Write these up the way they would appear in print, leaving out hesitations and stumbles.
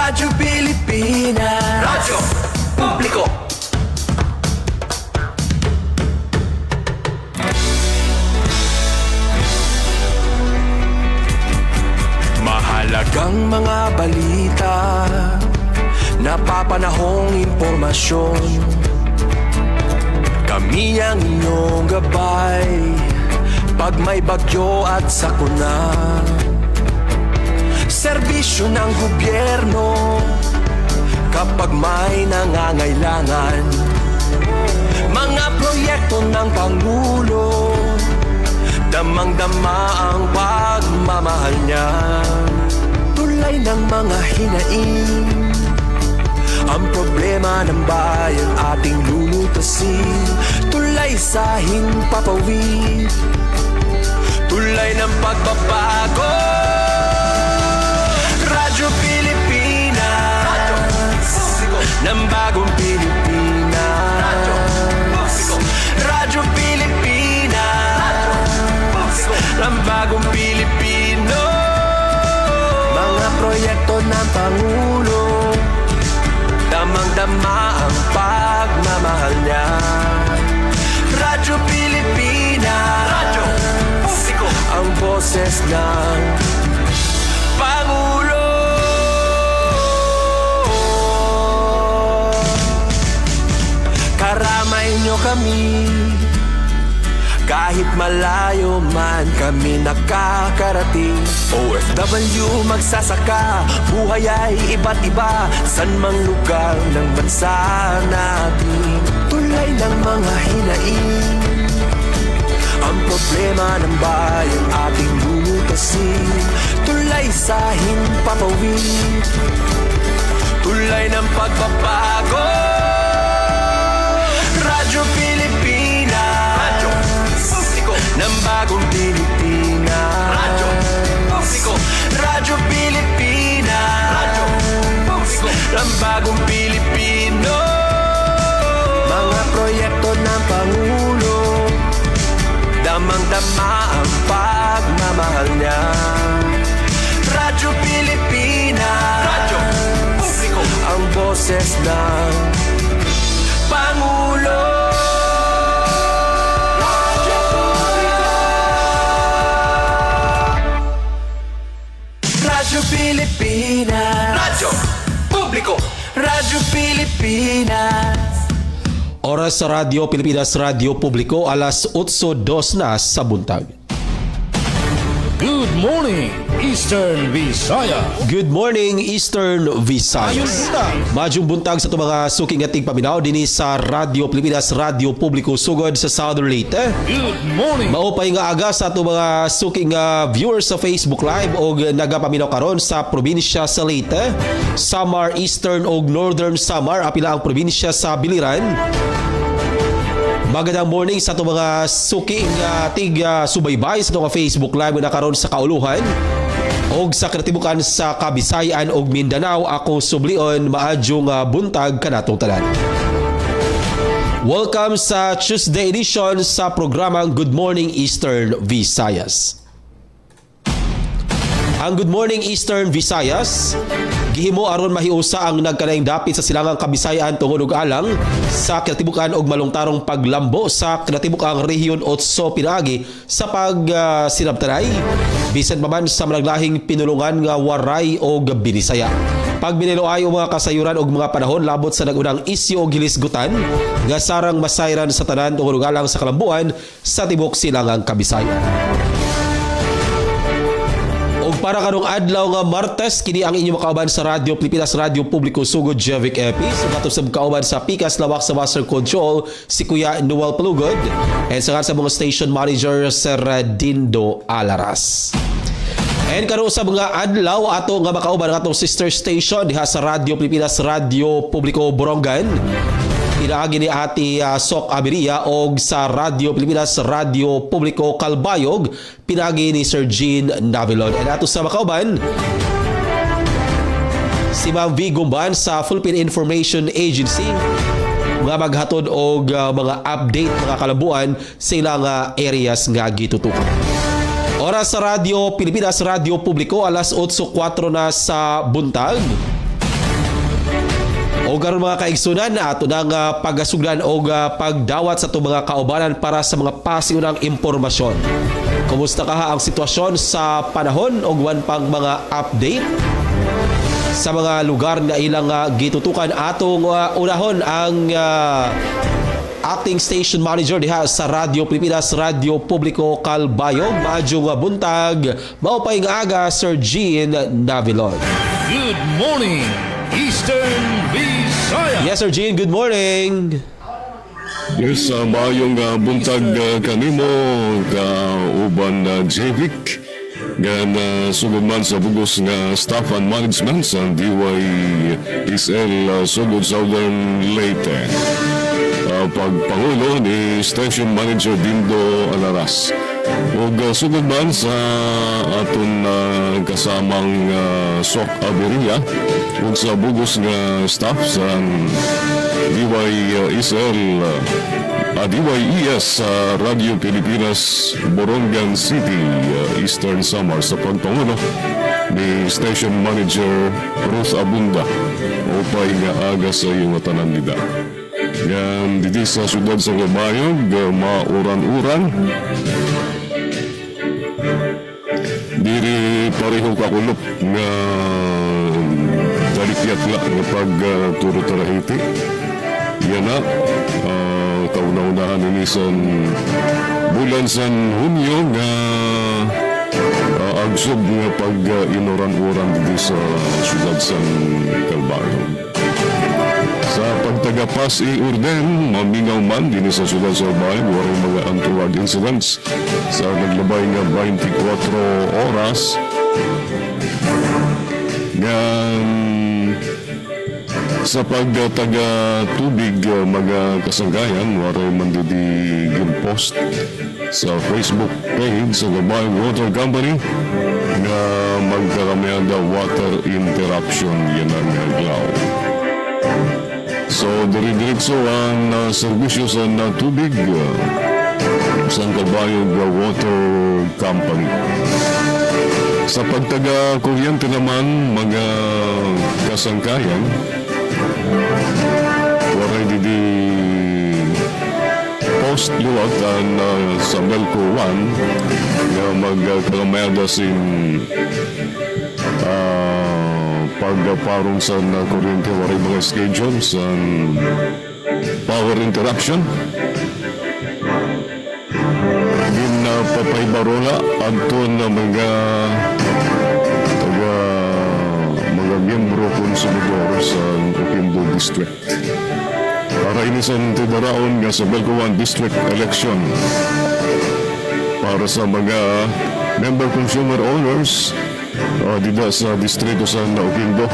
Radyo Pilipinas, Radyo Publiko. Mahalagang mga balita, napapanahong impormasyon, kami ang inyong gabay pag may bagyo at sakuna. Serbisyo ng gobyerno kapag may nangangailangan, mga proyekto ng Pangulo, damang-dama ang pagmamahal niya. Tulay ng mga hinaing, ang problema ng bayan ating lulutasin. Tulay sa himpapawid, tulay ng pagbabago. Radyo Pilipinas, Radyo Publiko, ng bagong Pilipinas. Radyo Publiko, Radyo Pilipinas, Radyo Publiko, ng bagong Pilipino. Mga proyekto ng Pangulo, damang-dama ang pagmamahal niya. Radyo Pilipinas, Radyo Publiko, ang boses ng Pangulo. Karamay nyo kami, kahit malayo man kami nakakarating. OFW magsasaka, buhay ay iba't iba, san mang lugar ng bansa natin. Tulay ng mga hinaing, ang problema ng bayan ating lulutasin. Tulay sa himpapawid, tulay ng pagbabago. Radyo Pilipinas, Radyo Publiko, ng bagong Pilipinas. Radyo Publiko, Radyo Pilipinas, Radyo Publiko, ng bagong Pilipino. Mga proyekto ng Pangulo, damang-dama ang pagmamahal niya. Radyo Pilipinas, Radyo Publiko, ang boses ng Pangulo. Radyo Publiko, Radyo Pilipinas, Radyo Publiko, Radyo Pilipinas. Oras sa Radyo Pilipinas, Radyo Publiko, alas 8:02 na sa buntag. Good morning, Eastern Visayas. Good morning, Eastern Visayas. Madyong buntag sa itong mga suking ating paminaw din sa Radyo Pilipinas, Radyo Publiko, sugod sa Southern Leyte. Good morning. Maupay nga aga sa itong mga suking viewers sa Facebook Live o nagapaminaw karon sa probinsya sa Leyte, Samar, Eastern o Northern Samar, apila ang probinsya sa Biliran. Magandang morning sa itong mga suking subaybay sa itong Facebook Live na karon sa Kauluhan o sa Katibukan sa Kabisayan o Mindanao. Ako Sublion, maadyong buntag kanatong tanan. Welcome sa Tuesday edition sa programang Good Morning Eastern Visayas. Ang Good Morning Eastern Visayas, gihimo aron mahiusa ang nagkanaing dapit sa silangang Kabisayan tungod og alang sa kinatibukan og malungtarong paglambo sa kinatibukang rehiyon 8 pinaagi sa sinabtanay bisan pa man sa malaglahing pinulungan nga waray og binisaya. Pagbiniloay og mga kasayuran og mga panahon labot sa nagunang isyu og gilisgutan nga sarang masayran sa tanan tungod og alang sa kalambuan sa tibok silangang Kabisayan. Para karong adlaw nga Martes, kini ang inyong makauban sa Radyo Pilipinas, Radyo Publiko, sugod Jevic Epi. Sugatong sa kauban sa Pikas Lawak sa Master Control, si Kuya Noel Palugod. And sa mga station manager, Sir Dindo Alaras. And karon sa mga adlaw ato nga makauban ng atong sister station diha sa Radyo Pilipinas, Radyo Publiko, Borongan. Inaagi ni Ate Sok Abiria og sa Radyo Pilipinas, Radyo Publiko, Kalbayog, pinagi ni Sir Jean Navilon. And ato sa makauban, si Ma'am V. Gumban sa Philippine Information Agency, mga maghatod og mga update, mga kalambuan sa ilang areas nga gitutukan. Oras sa Radyo Pilipinas, Radyo Publiko, alas 8:04 na sa buntag. O karon mga kaigsunan, ato nang pagasugdan o pagdawat sa itong mga kaubanan para sa mga pasiunang impormasyon. Kumusta ka ang sitwasyon sa panahon o guwan pang mga update sa mga lugar na ilang gitutukan? Atong unahon ang acting station manager diha sa Radyo Pilipinas, Radyo Publiko Calbayog. Maadjong buntag, maupay nga aga, Sir Jean Navilon. Good morning, Eastern Visayas. Yes, Sir Jean, good morning. Yes, maayong buntag kanimo kauban Jevic nga sugod man sa bugos nga staff and management sa DYSL sugod Southern Leyte. Pagpangulo ni Station Manager Dindo Alaras. O sugod man sa aton kasamang SOC Aberia ug sa bugos nga staff sa DYSL DYES Radio Pilipinas Borongan City, Eastern Samar sa pagpangulo ni Station Manager Ruth Abunda upay nga aga sa iyong tanan nila. Yan dito sa sudad sa Calbayog, mauran-uran. Diri pareho kakulop nga dalikyat nga pag-turo tarahiti. Yan na, kauna-unahan inisan bulan sa Hunyo nga agsog nga pag-inuran-uran dito sa sudad sa Calbayog. Sa pagtagapas i-orden, mamingaw man din sa sudad sa Calbayog, waray mga untoward incidents sa naglabay nga 24 oras. Yan sa pagtaga tubig mga kasanggayan, waray man din post sa Facebook page sa Calbayog Water Company na magkakamayanda water interruption yan ang aglaw. So, diri-diretso ang serbisyo sa tubig sa Calbayog Water Company. Sa pagtaga kuryente naman, mga kasangkayan, waray didi post liwat sa Melco 1 na magkakamada sin pagparong sa kuryente, waray mga schedule sa power interruption. Din papaybarola adto na mga miyembro konsumidor sa Oquendo District. Para inisan tidaraon nga sa Melco 1 District Election para sa mga member consumer owners dida sa distrito sa Oquendo.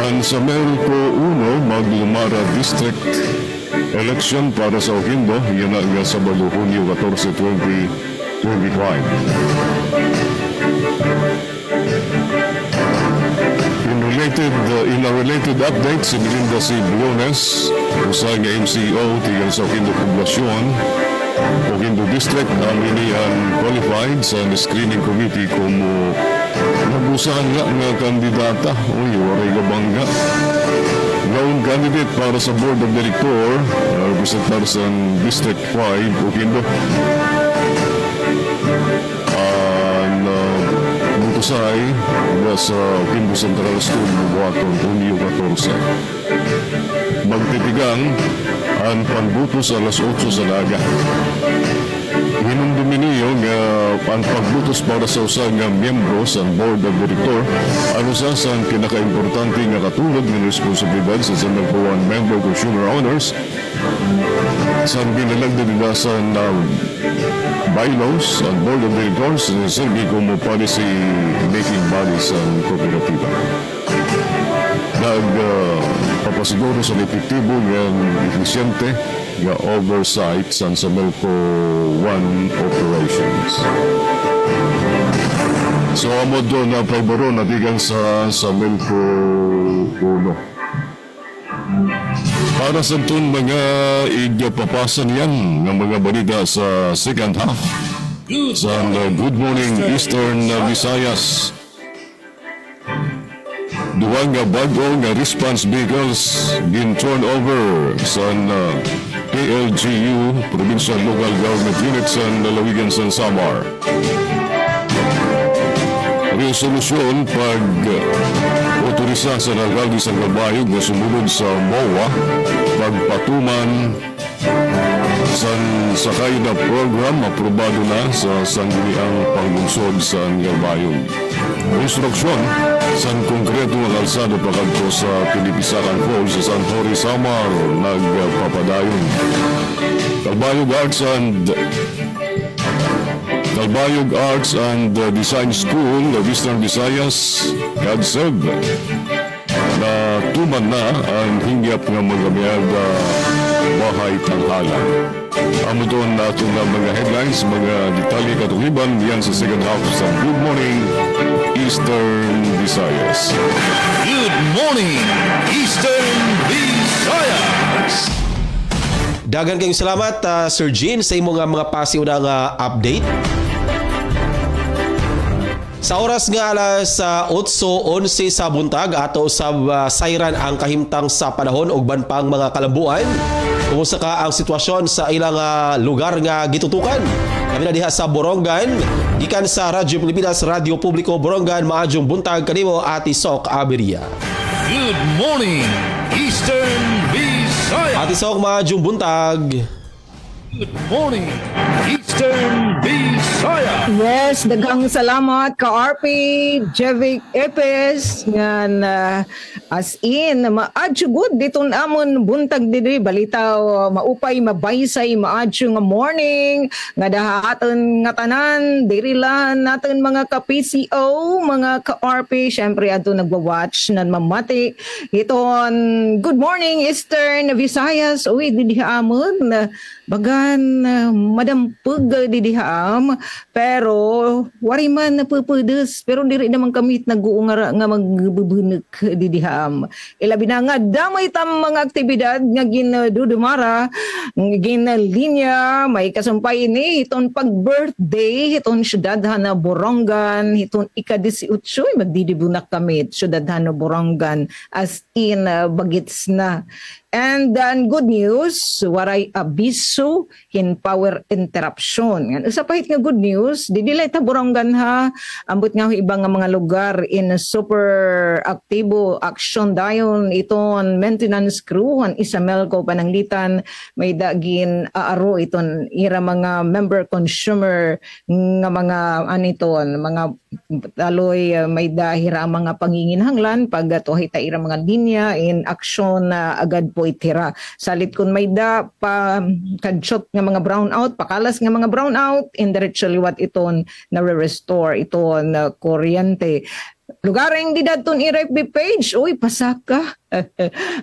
Ang sa Melco 1 Maglumara District Election para sa Oquendo, yan nga sa Hunyo 14, 2025. In a related update, si Melinda C. Briones, usay nga MCO tigang sa Oquendo Poblasyon, Oquendo District, ang iniyan qualified sa screening committee kung nabusahan nga kandidata. Uy, waray gabangga. Ngayon candidate para sa Board of Director, representar sa District 5, Oquendo. Butusay sa Oquendo Central School buhaton Hunyo 14. Magtitigang ang pagbutos alas 8 sa daga. Hinumdumi niyo nga ang pagbutos para sa usa nga miyembro sa Board of Director ano sa pinaka-importante nga katulad ng responsibilidad sa Melco 1 member consumer owners sa binalagda nila sa bylaws ang Board of Directors na serbi como policy making bodies ang kooperatiba. Papasiguro sa epektibo ng efisyente nga oversight sa Melco 1 operations. So amo doon na paibaro na digan sa Melco 1. Para sa itong mga igpapasan yan ng mga balita sa second half sa Good Morning Eastern Visayas. duha nga bag-o nga response vehicles gin turn over sa PLGU, Provincial Local Government Unit sa Lalawigan sa Samar. Resolusyon pag-otorisa sa Alcalde sa Gabayog na sumunod sa MOA pagpatuman sa kayo na program aprobado na sa sangguniang panglungsod sa Gabayog. Instruksyon sa konkreto ng kalsado pakadto sa Pilipisaran Falls sa San Jorge, Samar nagpapadayon. Talbayog Arts and Design School of Eastern Visayas, CADSEV, na tuman na ang hinggap ng mga bahay tanghalan. Amo doon na itong mga headlines, mga detalye katuliban yan sa second half sa Good Morning Eastern Visayas. Good morning, Eastern Visayas. Dagan kayong salamat, Sir Jean, sa imong mga pasiunang update. Sa oras nga alas 8:11 sa buntag ato sa sayran ang kahimtang sa panahon ug ban pang mga kalambuan. Kumusta ka ang sitwasyon sa ilang lugar nga gitutukan? Kami na diha sa Borongan, gikan sa Radyo Pilipinas, Radyo Publiko Borongan, maadjong buntag kanimo Ati Sok Aberia. Good morning, Eastern Visayas. Ati Sok, maadjong buntag. Good morning, Eastern Visayas. Yes, daghang salamat ka RP Jevic Epes ngan as in maadyo good diton amon buntag diri balita maupay mabaysay maadyo nga morning nga dahaton nga tanan diri lan naton mga ka PCO mga ka RP syempre adto nagwa-watch nan mamati iton good morning Eastern Visayas uy di amon bagan madampug di dihaam pero wari man napupudes pero diri naman kami nag-uungar nga magbubunek di dihaam ilabi na nga damay tam mga aktibidad nga ginadudumara ginalinya may kasumpay ini iton pag-birthday iton syudad na Borongan iton ika-18 magdidibunak kami syudad na Borongan as in bagits na. And then good news, waray abiso in power interruption. Sa pahit nga good news, didilay ta Borongan ha, ambot nga ibang nga mga lugar in super aktibo action dayon iton maintenance crew an Isamelco pananglitan may dagin aaro iton ira mga member consumer nga mga aniton mga taloy may dahira mga panginginhanglan pag atuhay ta ira mga linya in action agad po itira. Salit kun may da pa kadshot nga mga brownout, pakalas nga mga brownout, indirectly what iton na restore iton kuryente. Lugaring di daton i-FB page, uy pasaka.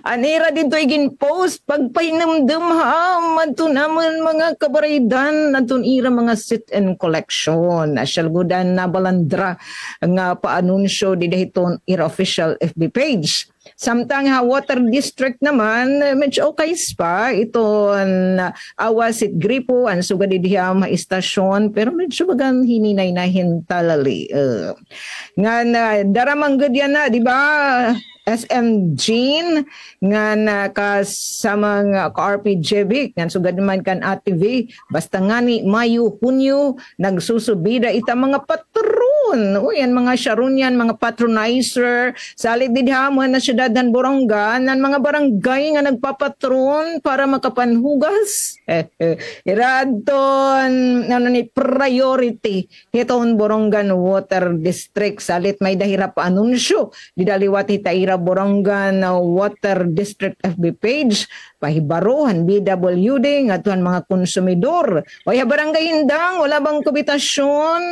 Anira dito igin post pagpainamdam ha madto naman mga kabaraydan natun ira mga sit and collection asyal gudan na balandra nga paanunsyo di dahiton ira official FB page. Samtang ha water district naman medyo okay pa iton awasit gripo ang sugad di diha maistasyon pero medyo bagang hininay na hintalali nga daramang gud yan na di ba SM Jean nga nakasama nga ka-RP Jevic nga sugad naman kan ATV basta nga ni Mayo Hunyo nagsusubida ita mga patron o yan mga Sharonian mga patronizer salit din hamon na syudadan Borongan nan mga barangay nga nagpapatron para makapanhugas iradton ano ni priority hiton Borongan Water District salit may dahira pa anunsyo didaliwat hitaira Borongan Water District FB page pahibaruhan BWD nga tuhan mga konsumidor waya barangay Indang wala bang kubitasyon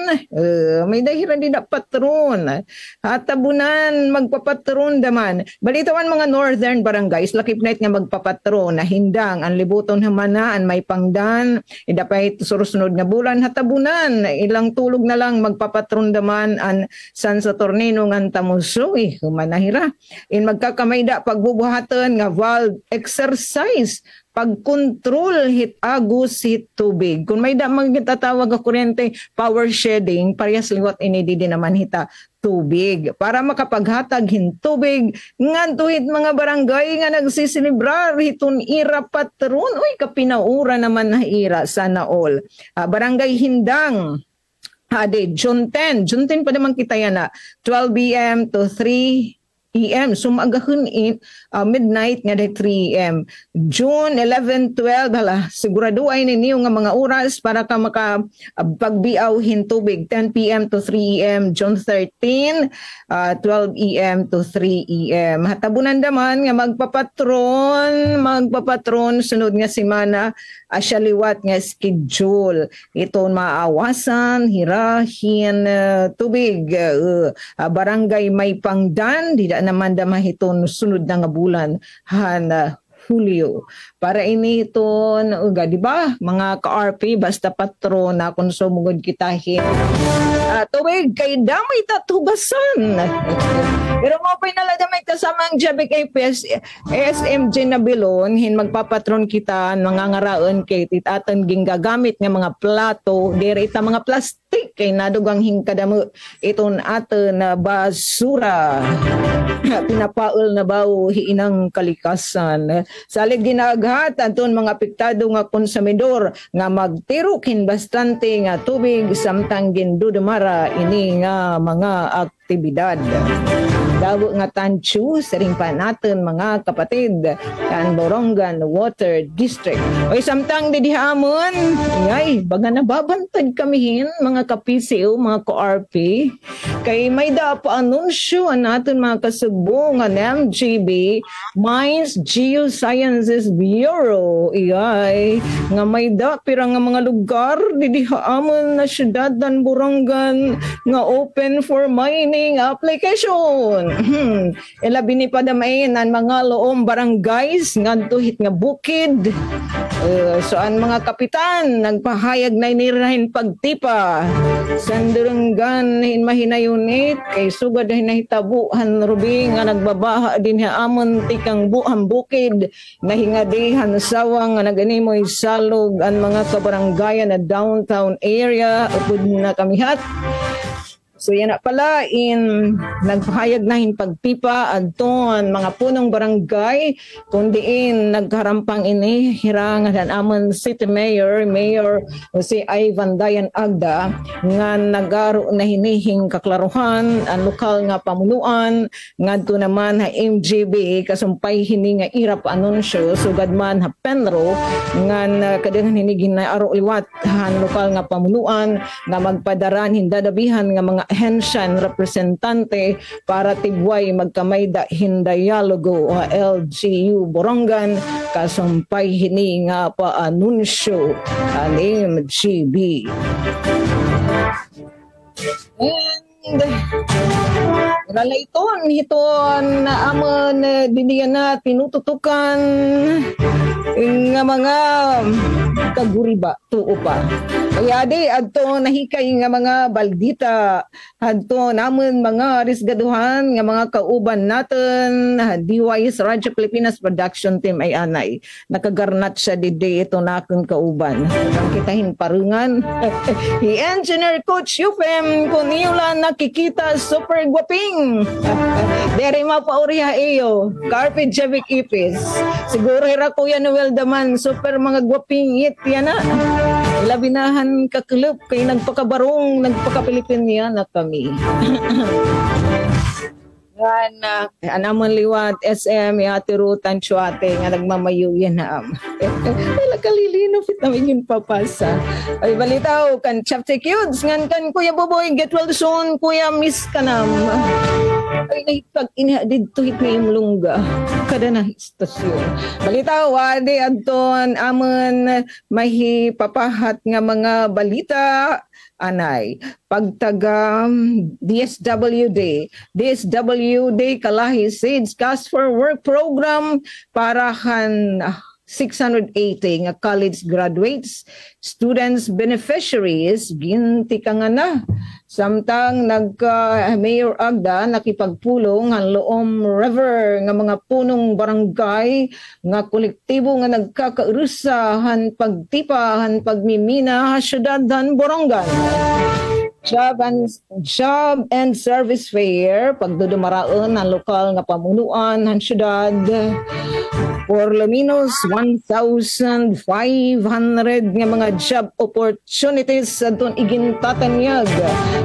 may dahiran di na patron hatabunan magpapatron daman balitawan mga northern barangays lakip night nga magpapatron na Hindang ang libuton hamanaan may pangdan idapay surusunod nga bulan hatabunan ilang tulog na lang magpapatron daman an San Saturnino ngan Tamusoy humanahira in magkakamayda pagbubuhatan nga valve exercise pagkontrol hit agus hit tubig. Kung may magtatawag nga kuryente, power shedding, parehas liwat ini di naman hita tubig. Para makapaghatag hin tubig, nganto hit mga barangay nga nagsisilibrar hiton ira patron. Uy, kapinaura naman na ira, sana all. Barangay Hindang, June 10 pa naman kita yan na 12 p.m. to 3 p.m. Sumagahon in midnight nga day 3 a.m. June 11, 12, hala, sigurado ay ninyo nga mga oras para ka makapagbiaw hin tubig. 10 p.m. to 3 a.m. June 13, 12 a.m. to 3 a.m. Hatabunan naman nga magpapatron sunod nga semana asya liwat nga schedule. Ito maawasan, hirahin tubig. Barangay May Pangdan, di naman damahiton sunod na nga bulan Hulyo. Para ini iton uga, di ba? Mga ka-RP basta patron na kung sumugod kitahin. Tuwig kay damay tatubasan. Pero mo pa nala damay kasamang Jabik APS SMG na bilon hin magpapatron kita nangangaraon kay titatan ging gagamit nga mga plato diri ita mga plastic kay nadugang hingkadamo iton aton na basura. Pinapaul na bawo hiinang kalikasan. Salig ginaghat aton mga apektado nga konsumidor nga magtiro kin bastante nga tubig samtang gindudumara ini nga mga aktibidad. Dawo nga Tanchu, saring pa natin mga kapatid, kan Borongan Water District. Oy samtang didihamon, ay baga nababantad kamihin mga ka-PCO, mga ka-RP. Kay may da pa anunsyo natin mga kasugbo nga MGB, Mines Geosciences Bureau. Iyay, nga may da pirang nga mga lugar didihamon na syudad dan Borongan nga open for mining application. Elabi ni padamayin ang mga loom barangays ngadto hit nga bukid. So ang mga kapitan nagpahayag na inirahin pagtipa sandurunggan hin mahinayunit kay sugad na hinahitabuhan rubi nga nagbabaha din amon tikang buhang bukid na hingadihan sawang nga naganimoy salog ang mga kabarangayan na downtown area upod na kamihat. So yan na pala nagpahayag na pagpipa adton mga punong barangay kundiin nagharampang ini hirangan amon City Mayor si Ivan Dayan Agda nga nagaro na hinihing kaklaruhan ang lokal nga pamunuan ngadto naman ha MGB kasumpay hini nga irap anunsyo sugad man ha Penro nga kadaghan hinigin na aro liwat han lokal nga pamunuan nga magpadaran hindadabihan nga mga hensyan representante para tigway magkamayda hindayalogo o LGU Borongan kasumpay hini nga pa anunsyo ang MGB. And hiton na amon diniyan na tinututukan nga mga kaguriba tuo pa. Kaya di adto nahikay nga mga baldita adto namon mga risgaduhan nga mga kauban natin DYS Radyo Pilipinas Production Team ay anay nakagarnat siya didi ito na akong kauban. Kitahin parungan Engineer Coach Yufem kung iyula nakikita super gwaping. Dere mapauriha iyo Carpet Jabik Ipis siguro hira Kuya Noel Daman super mga gwaping it yan na labinahan kaklub kay nagpakabarong nagpakapilipin niya na kami. Yan anamon liwat SM yatirutan chuate nga nagmamayuyan na wala kalilino fit namin yung papasa. Ay balitaw kan Chapte Cudes ngan kan Kuya Boboy get well soon Kuya Miss Kanam. Ay nahipag inhadid to hit may imlungga kada na istasyon. Balitaw wadi adton amon mahi papahat nga mga balita anay pagtaga DSWD Kalahi SAIDS Cast for Work program para han 680 nga college graduates, students beneficiaries ginti ka nga na. Samtang Mayor Agda nakipagpulong ang Loom River nga mga punong barangay nga kolektibo nga nagkakaurusahan pagtipahan pagmimina syudadhan Borongan. Job and service fair pagdudumaraon ang lokal nga pamunuan ng syudad. For Luminos, 1,500 nga mga job opportunities sa doon igintatanyag.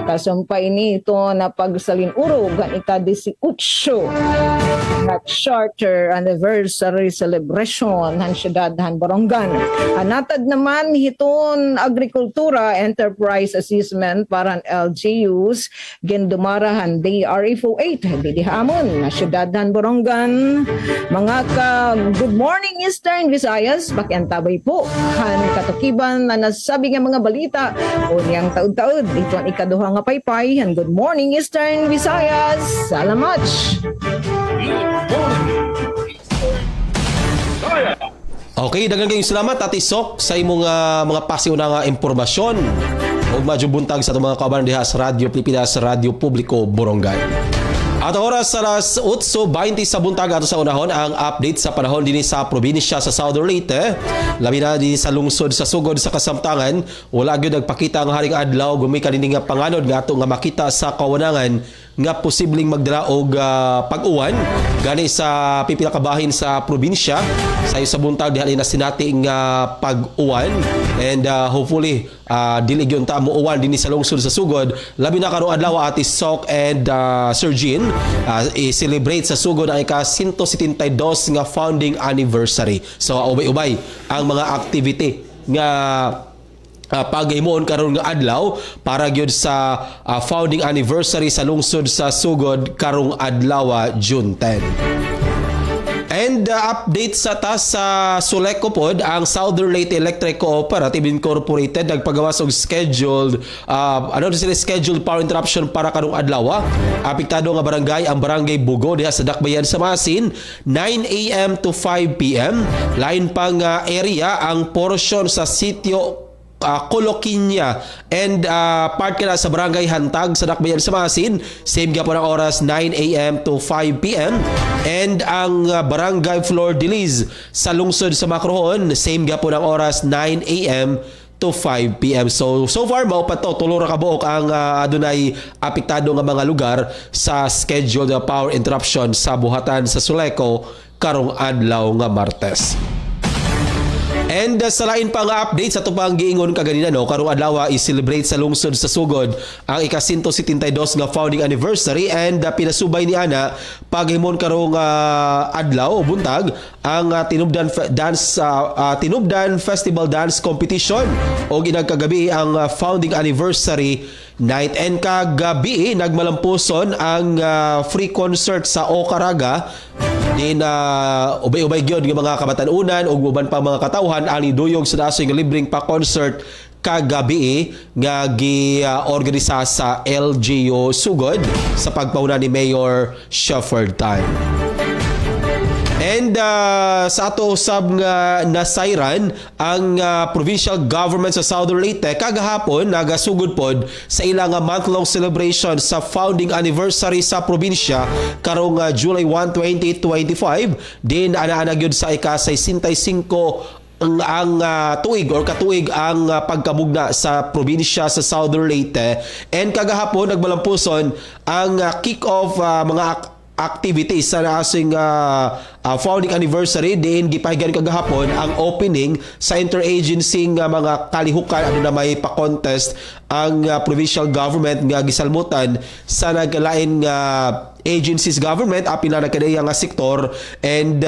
Kasumpay nito na pagsalinurog ang ika-18 na charter anniversary celebration ng syudad ng Borongan. Anatad naman hiton agrikultura enterprise assessment para ang LGUs gendumarahan DRE48 didihamon na syudad ng Borongan. Mga good morning Eastern Visayas, pakiantabay po han katukiban na nasabi nga mga balita o niyang taud-taud dito ang ikaduha nga paypay han good morning Eastern Visayas. Salamat. Okay, daghang kayong salamat Ate Sok sa imong mga pasiw na nga impormasyon ug medyo buntag sa itong mga kauban diha sa Radyo Pilipinas, Radyo Publiko Borongan. At oras sa alas 8:20 sa buntag ato sa unahon ang update sa panahon dinhi sa probinsya sa Southern Leyte. Labi na dinhi sa lungsod sa sugod sa kasamtangan, wala gyud nagpakita ang haring adlaw gumi kanini nga panganod nga ato nga makita sa kawanangan nga posibleng magdala og pag-uwan gani sa pipila ka bahin sa probinsya sa buntag diha na sinati nga pag-uwan and hopefully dili gyud ta mo uwan dinhi sa lungsod sa sugod. Labi na karong adlaw Ate Sok and Sir Jean i-celebrate sa sugod ang ika-172 nga founding anniversary. So ubay-ubay ang mga activity nga paghimuon karon nga adlaw para gyud sa founding anniversary sa lungsod sa sugod karong adlaw June 10. And update sa taas sa Suleco pod, ang Southern Leyte Electric Cooperative Incorporated nagpagawas og scheduled scheduled power interruption para karong adlaw. Apektado nga barangay ang Barangay Bugo diha sa Dakbayan sa Masin, 9 AM to 5 PM. Lain pang area ang portion sa sitio Coloquinia and part ka na sa Barangay Hantag sa Dakbayan sa Masin, same ka po ng oras 9 AM to 5 PM. And ang Barangay Flor de Lis sa lungsod sa Macrohon, same ka po ng oras 9 AM to 5 PM. So far mao pa to tulo ra ka buok ang adunay apektado nga mga lugar sa scheduled power interruption sa buhatan sa Suleco karong adlaw nga Martes. And sa lain pang update sa tupang giingon kaganina karong adlaw i-celebrate sa lungsod sa sugod ang ika-172 nga founding anniversary and pinasubay ni ana paghimon karong adlaw o buntag ang Tinubdan Festival Dance Competition o ginagkagabi ang founding anniversary night and kagabi nagmalampuson ang free concert sa Okaraga din ubay-ubay gyud ng mga kabatanunan ug uban pa mga katawhan ani duyog sa dasoy nga libreng pa concert kagabi nga gi-organisa sa LGU Sugod sa pagpauna ni Mayor Shepherd Tan. And sa ato usab nga nasayran ang provincial government sa Southern Leyte kagahapon nagasugod pod sa ilang month-long celebration sa founding anniversary sa probinsya karong July 1, 2025 din ana-ana gyud sa ika-65 ang tuig or katuig ang pagkamugna sa probinsya sa Southern Leyte. And kagahapon nagmalampuson ang kick-off mga activities sa asing founding anniversary din gipahigan kagahapon ang opening sa interagency nga mga kalihukan na may pa-contest ang provincial government nga gisalmutan sa naglain nga agencies government apil na nagkadaya nga sektor and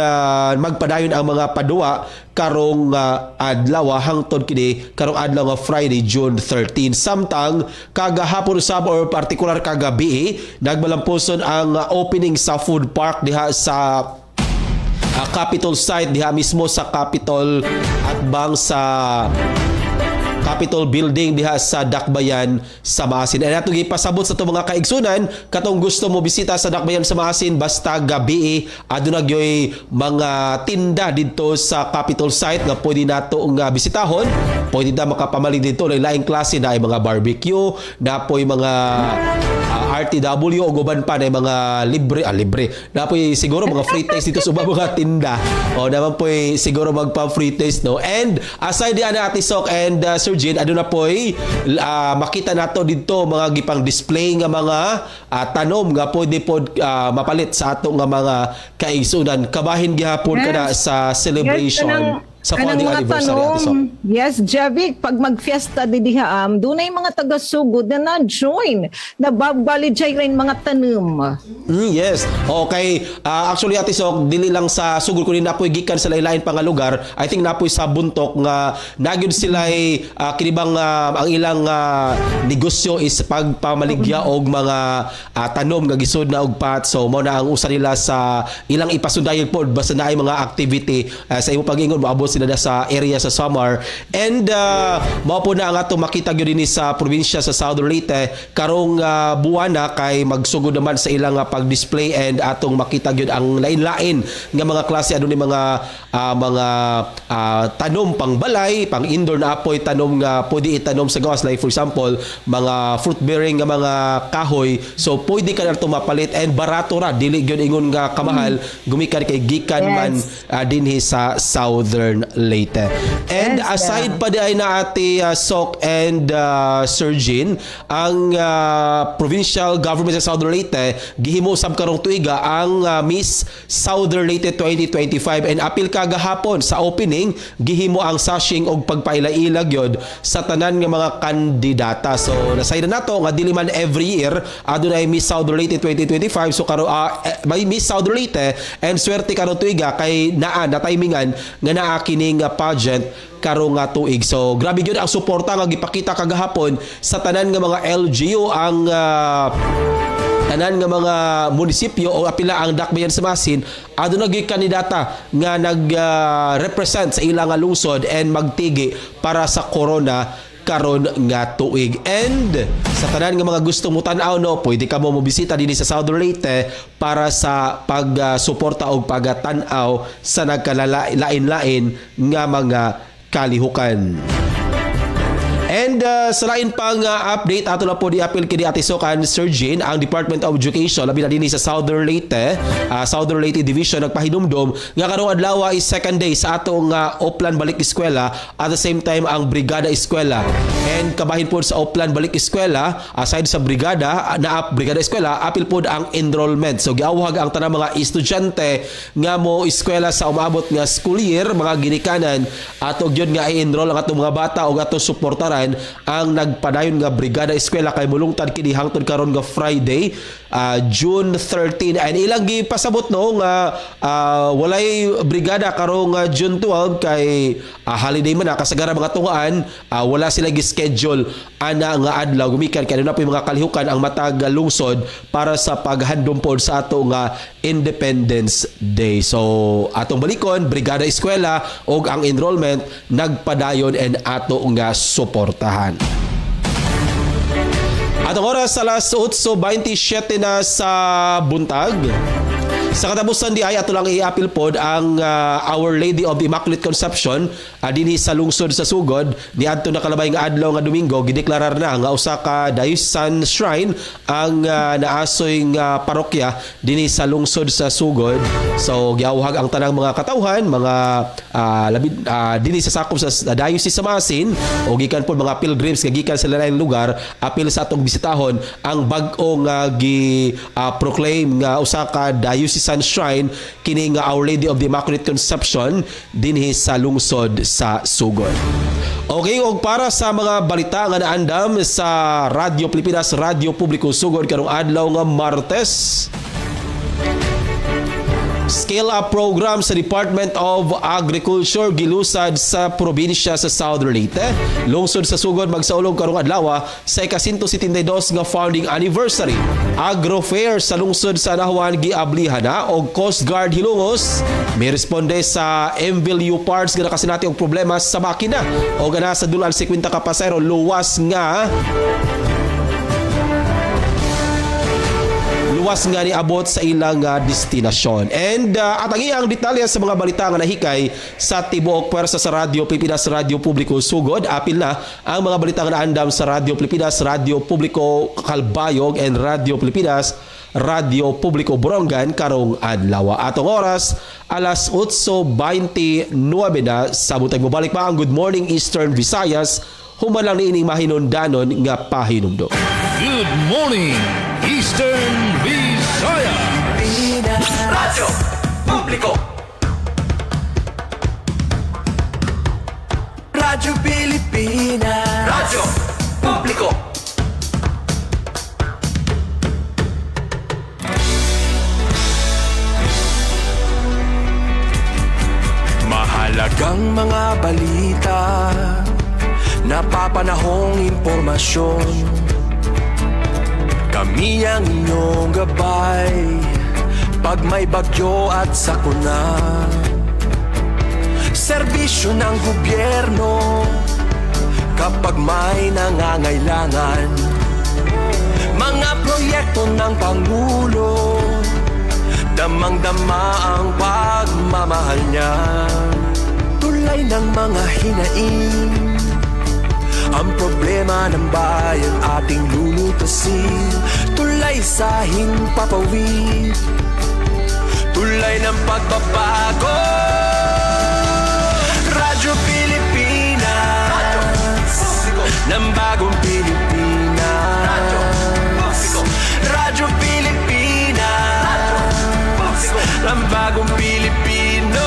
magpadayon ang mga padua karong adlaw hangtod kini karong adlaw nga Friday June 13. Samtang kagahapon usab or particular kagabi nagmalampuson ang opening sa food park diha sa Capitol site diha mismo sa Capitol at bang sa Capitol Building diha sa Dakbayan sa Maasin. And atong ipasabot sa itong mga kaigsunan, katong gusto mo bisita sa Dakbayan sa Maasin, basta gabi, aduna gyoy mga tinda dito sa Capitol site nga pwede nato nga bisitahon. Pwede na makapamali dito ng laing klase na ay mga barbecue, na po'y mga RTW o guban pa na mga libre. Na po'y siguro mga free taste dito sa mga tinda. O naman po'y siguro magpa-free taste, no? And aside diyan na Ate Sok and Sir Jin, aduna po'y makita nato dito mga gipang display nga mga tanom nga pwede pod mapalit sa ato nga mga kaigsunan. Kabahin gihapon kada sa celebration. Sa founding anniversary, Ate Sok. Yes, Javik, pag mag-fiesta didiha dunay mga taga-sugod na na-join. Nababalidjay rin mga tanom. Yes. Okay. Actually, Ate Sok, dili lang sa sugod ko rin napoy gikan sa lain-lain pang lugar. I think napoy sa buntok nga nagyud sila kinibang ang ilang negosyo is pagpamaligya og mga tanom nga gisod na og pat. So mao na ang usa nila sa ilang ipasundayon pod basta naay mga activity sa imo pag-ingon moabot sila na sa area sa Samar. And mao po na ang ato makita gyud dinhi sa probinsya sa Southern Leyte karong buwan na kay magsugod naman sa ilang pag-display and atong makita gyud ang lain-lain nga mga klase adunay mga tanom pang balay, pang indoor na apoy tanom nga pwede itanom sa gawas, like for example mga fruit bearing nga mga kahoy. So pwede ka na ito mapalit and barato ra, dili gyud ingon nga kamahal, gumikan kay gikan man dinhi sa Southern Leyte. And aside pa di ay na Ate Sok and Sir Jin, ang provincial government sa Southern Leyte gihimo sab karong tuiga ang Miss Southern Leyte 2025 and apil kagahapon sa opening gihimo ang sashing og pagpaila-ilag yod sa tanan nga mga kandidata. So nasayda nato nga dili man every year adunay Miss Southern Leyte 2025. So karo may Miss Southern Leyte and swerte karong tuiga kay naa na timingan nga naa kining pageant karong nga tuig. So grabe gyud ang suporta nga gipakita kagahapon sa tanan nga mga LGU, ang tanan nga mga munisipyo o apila ang Dakbayan sa Masin aduna gyud kandidata nga nag-represent sa ilang lungsod and magtigi para sa corona karon nga tuig. And sa tanan nga mga gusto mo tan-aw, no, pwede ka mo mobisita dinhi sa Southern Leyte para sa pagsuporta og pagtan-aw sa nagkalalain-lain nga mga kalihukan. And sa lain pang update, ato na po di-appeal kini Ate Sok and Sir Jin, ang Department of Education labi na dinhi sa Southern Leyte, Southern Leyte Division nagpahinumdom nga karong adlaw is second day sa atong Oplan Balik Eskwela, at the same time ang Brigada Eskwela. And kabahin po sa Oplan Balik Eskwela, aside sa Brigada Eskwela, apil po ang enrollment. So giawhag ang tanang mga estudyante nga mo eskwela sa umabot nga school year, mga ginikanan, ato gyud nga i-enroll ang atong mga bata o ato suportaran ang nagpadayon nga Brigada Eskwela kay mulungtad kini hangtod karon nga Friday, June 13. And ilang gipasabot no nga walay brigada karong June 12 kay holiday man kasagara mga tungaan, wala sila gi-schedule ana nga adlaw gumikan kay na po mga kalihukan ang matag lungsod para sa paghandom pod sa ato nga Independence Day. So atong balikon Brigada Eskwela og ang enrollment nagpadayon and ato nga suportahan. Atong oras alas 8:27 na sa buntag. Sa katapusan di ay ato lang i-appeal pod ang Our Lady of the Immaculate Conception dinhi sa lungsod sa Sugod. Niadto na kalabay nga adlaw nga Domingo gideklarar na nga usa ka diocesan shrine ang naasoy nga parokya dinhi sa lungsod sa Sugod. So giawhag ang tanang mga katawhan, mga dinhi sa sakop sa diocese sa Masin o gikan pod mga pilgrims nga gikan sa lain lugar, apil sa atong bisitahon ang bag-o nga gi-proclaim nga usa ka diocesan shrine kini nga Our Lady of the Immaculate Conception dinhi sa lungsod sa Sugod. Okay, og para sa mga balita nga naandam sa Radyo Pilipinas, Radyo Publiko Sugod karong adlaw nga Martes. Scale-up program sa Department of Agriculture gilusad sa probinsya sa Southern Leyte. Lungsod sa sugod magsaulog karong adlaw sa ika-172 nga founding anniversary. Agro Fair sa lungsod sa Anahuan giablihan na og Coast Guard Hilongos. May responde sa MVLU parts nga nakasinati og problema sa makina o gana sa dulan 50 ka pasahero luwas nga ni abot sa ilang destinasyon. And atangi ang detalye sa mga balita nga nahikay sa tibuok pwersa sa Radyo Pilipinas, Radyo Publiko Sugod. Apil na ang mga balita nga naandam sa Radyo Pilipinas, Radyo Publiko Kalbayog and Radyo Pilipinas, Radyo Publiko Borongan karong adlaw. Atong oras alas 8:29 na. Sabutay mo balik pa ang Good Morning Eastern Visayas. Human lang ni ining mahinundanon nga pahinumdo. Good morning, Eastern Visayas. Radyo Publiko. Radyo Pilipinas. Radyo Publiko. Mahalagang mga balita, napapanahong impormasyon. Kami ang inyong gabay pag may bagyo at sakuna. Serbisyo ng gobyerno kapag may nangangailangan. Mga proyekto ng Pangulo, damang-dama ang pagmamahal niya. Tulay ng mga hinaing, ang problema ng bayan ating lulutasin. Tulay sa himpapawid, tulay ng pagbabago. Radyo Pilipinas, ng bagong Pilipinas. Radyo Pilipinas, ng bagong Pilipino.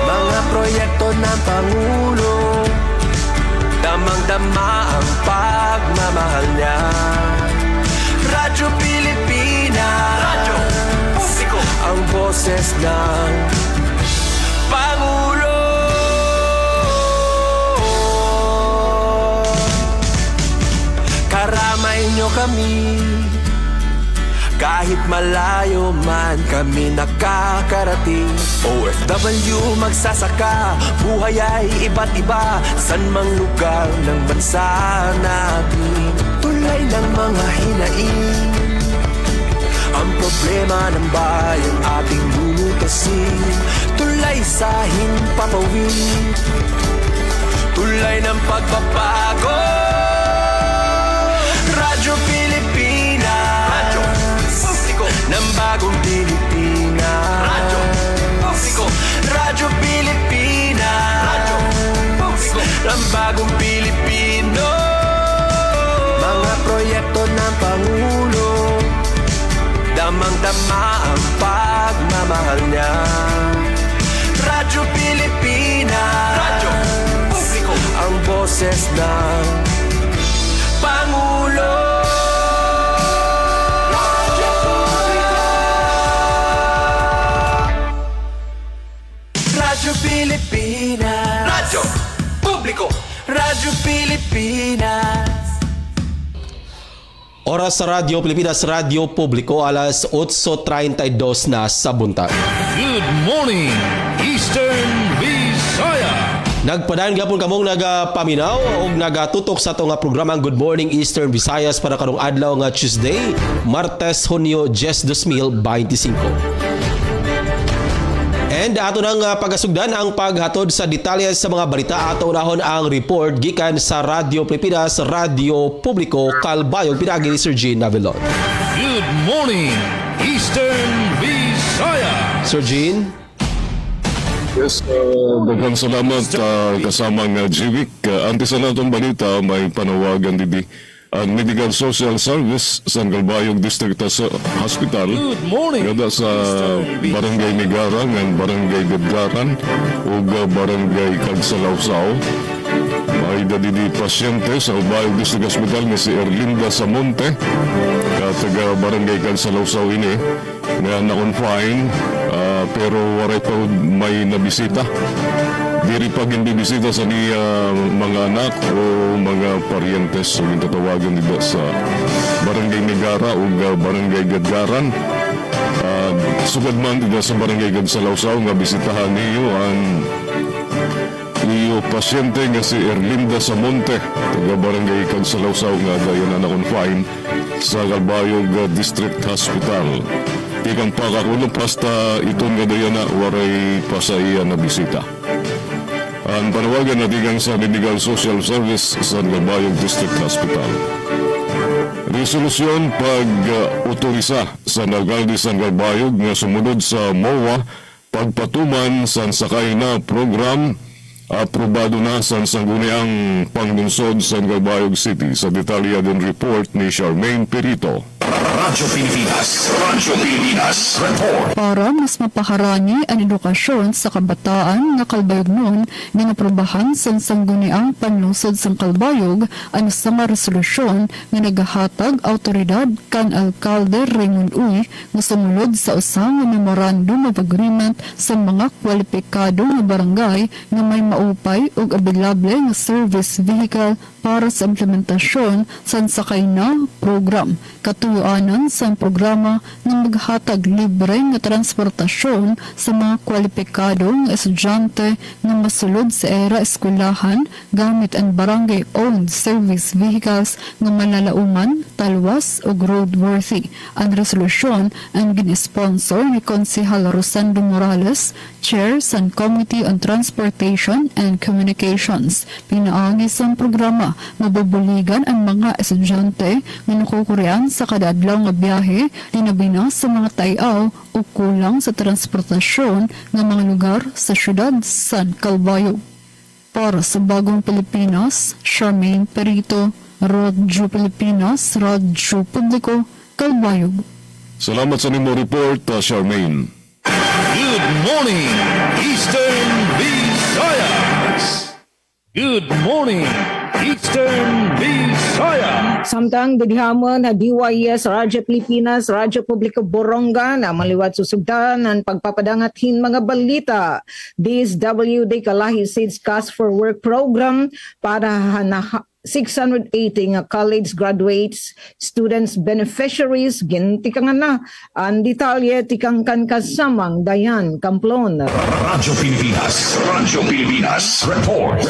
Mga proyekto ng Pangulo, damang-dama ang pagmamahal niya. Radyo Pilipinas, Radyo Publiko, ang boses ng Pangulo. Karamay niyo kami, kahit malayo man kami nakakarating. OFW magsasaka, buhay ay iba't iba, san mang lugar ng bansa natin. Tulay ng mga hinaing, ang problema ng bayan ating lulutasin. Tulay sa himpapawid, tulay ng pagbabago. Radyo Pilipinas, Radyo Publiko, ng bagong Pilipinas. Radyo Publiko, Radyo Pilipinas, Radyo Publiko, ng bagong Pilipino. Mga proyekto ng Pangulo, damang-dama ang pagmamahal niya. Radyo Pilipinas, Radyo Publiko, ang boses ng Pangulo. Radyo Publiko, Radyo Pilipinas, Radyo Publiko, Radyo Pilipinas. Oras sa Radyo Pilipinas, Radyo Publiko, alas 8:32 na sa buntag. Good morning, Eastern Visayas. Nagpadayon gapon kamong nagapaminaw og nagatutok sa atong programang Good Morning Eastern Visayas para karong adlaw nga Tuesday, Martes, Hunyo 10, 2025. And ato nang pagasugdan ang paghatod sa detalye sa mga balita. Ato unahon ang report gikan sa Radyo Pilipinas, Radyo Publiko Kalbayog, pinagi ni Sir Jean Navilon. Good morning, Eastern Visayas. Sir Jean? Yes, daghang salamat kasamang Jivik. Antes na itong balita, may panawagan didi ang Medical Social Service sa Kalbayog District Hospital. Good morning, Gada sa Barangay Nigarang and Barangay Gadgaran ug Barangay Kagsalawsaw. May dadi pasyente sa Kalbayog District Hospital ni si Erlinda Samonte. At taga barangay Kansalawsaw ini nga na-confine pero waray pa may nabisita. Diri pag hindi bisita sa niya mga anak o mga paryentes o yung tatawagan nila sa barangay Negara o barangay Gadgaran. Sugad man nila sa barangay Kansalawsaw nga bisitahan niyo ang iyo pasyente nga si Erlinda Samonte, taga barangay Kansalawsaw nga dayon na confine sa Calbayog District Hospital. Ikang pakakulong pasta iton nga dayon na waray pa sa iya na bisita. Ang panawagan na tigang sa Medical Social Service sa Calbayog District Hospital. Resolusyon pag-otorisa sa Alcalde San Calbayog nga sumunod sa MOA pagpatuman sa sakay na program aprobado na sa sangguniang panglungsod sa Calbayog City. Sa detalya din report ni Charmaine Perito. Radyo Pilipinas report. Para mas mapakarani ang edukasyon sa kabataan nga Calbayog noon, ginaprobahan sa sangguniang panlungsod sa Calbayog ang isang resolusyon nga nagahatag autoridad kan Alcalde Raymond Uy nga sumunod sa usang memorandum of agreement sa mga kwalipikado nga barangay nga may maupay ug available nga service vehicle para sa implementasyon sa sakay na program. Katuyuanan sa programa ng maghatag libre nga transportasyon sa mga kwalipikado nga estudyante nga masulod sa era eskwelahan gamit ang barangay-owned service vehicles nga malalauman, talwas o roadworthy. Ang resolusyon ang gin-sponsor ni Konsehal Rosando Morales, Chair sa Committee on Transportation and Communications. Pinaagi sa programa, mabubuligan ang mga estudyante nga nakukurean sa kadadlaw nga biyahe, linabina sa mga tayaw o kulang sa transportasyon ng mga lugar sa syudad San Calbayog. Para sa Bagong Pilipinas, Charmaine Perito, Radyo Pilipinas, Radyo Publiko, Calbayog. Salamat sa nimo report, Charmaine. Good morning, Eastern Visayas. Good morning, Eastern Visayas. Samtang didihamon na DYS Radyo Pilipinas, Radyo Publiko Boronga na maliwat susugdan ang pagpapadangathin mga balita. DSWD Kalahi Seeds Cast for Work Program para 680 nga college graduates, students, beneficiaries, gintikang na. Ang detalye tikang kan kasamang Dayan Camplon. Radyo Pilipinas report.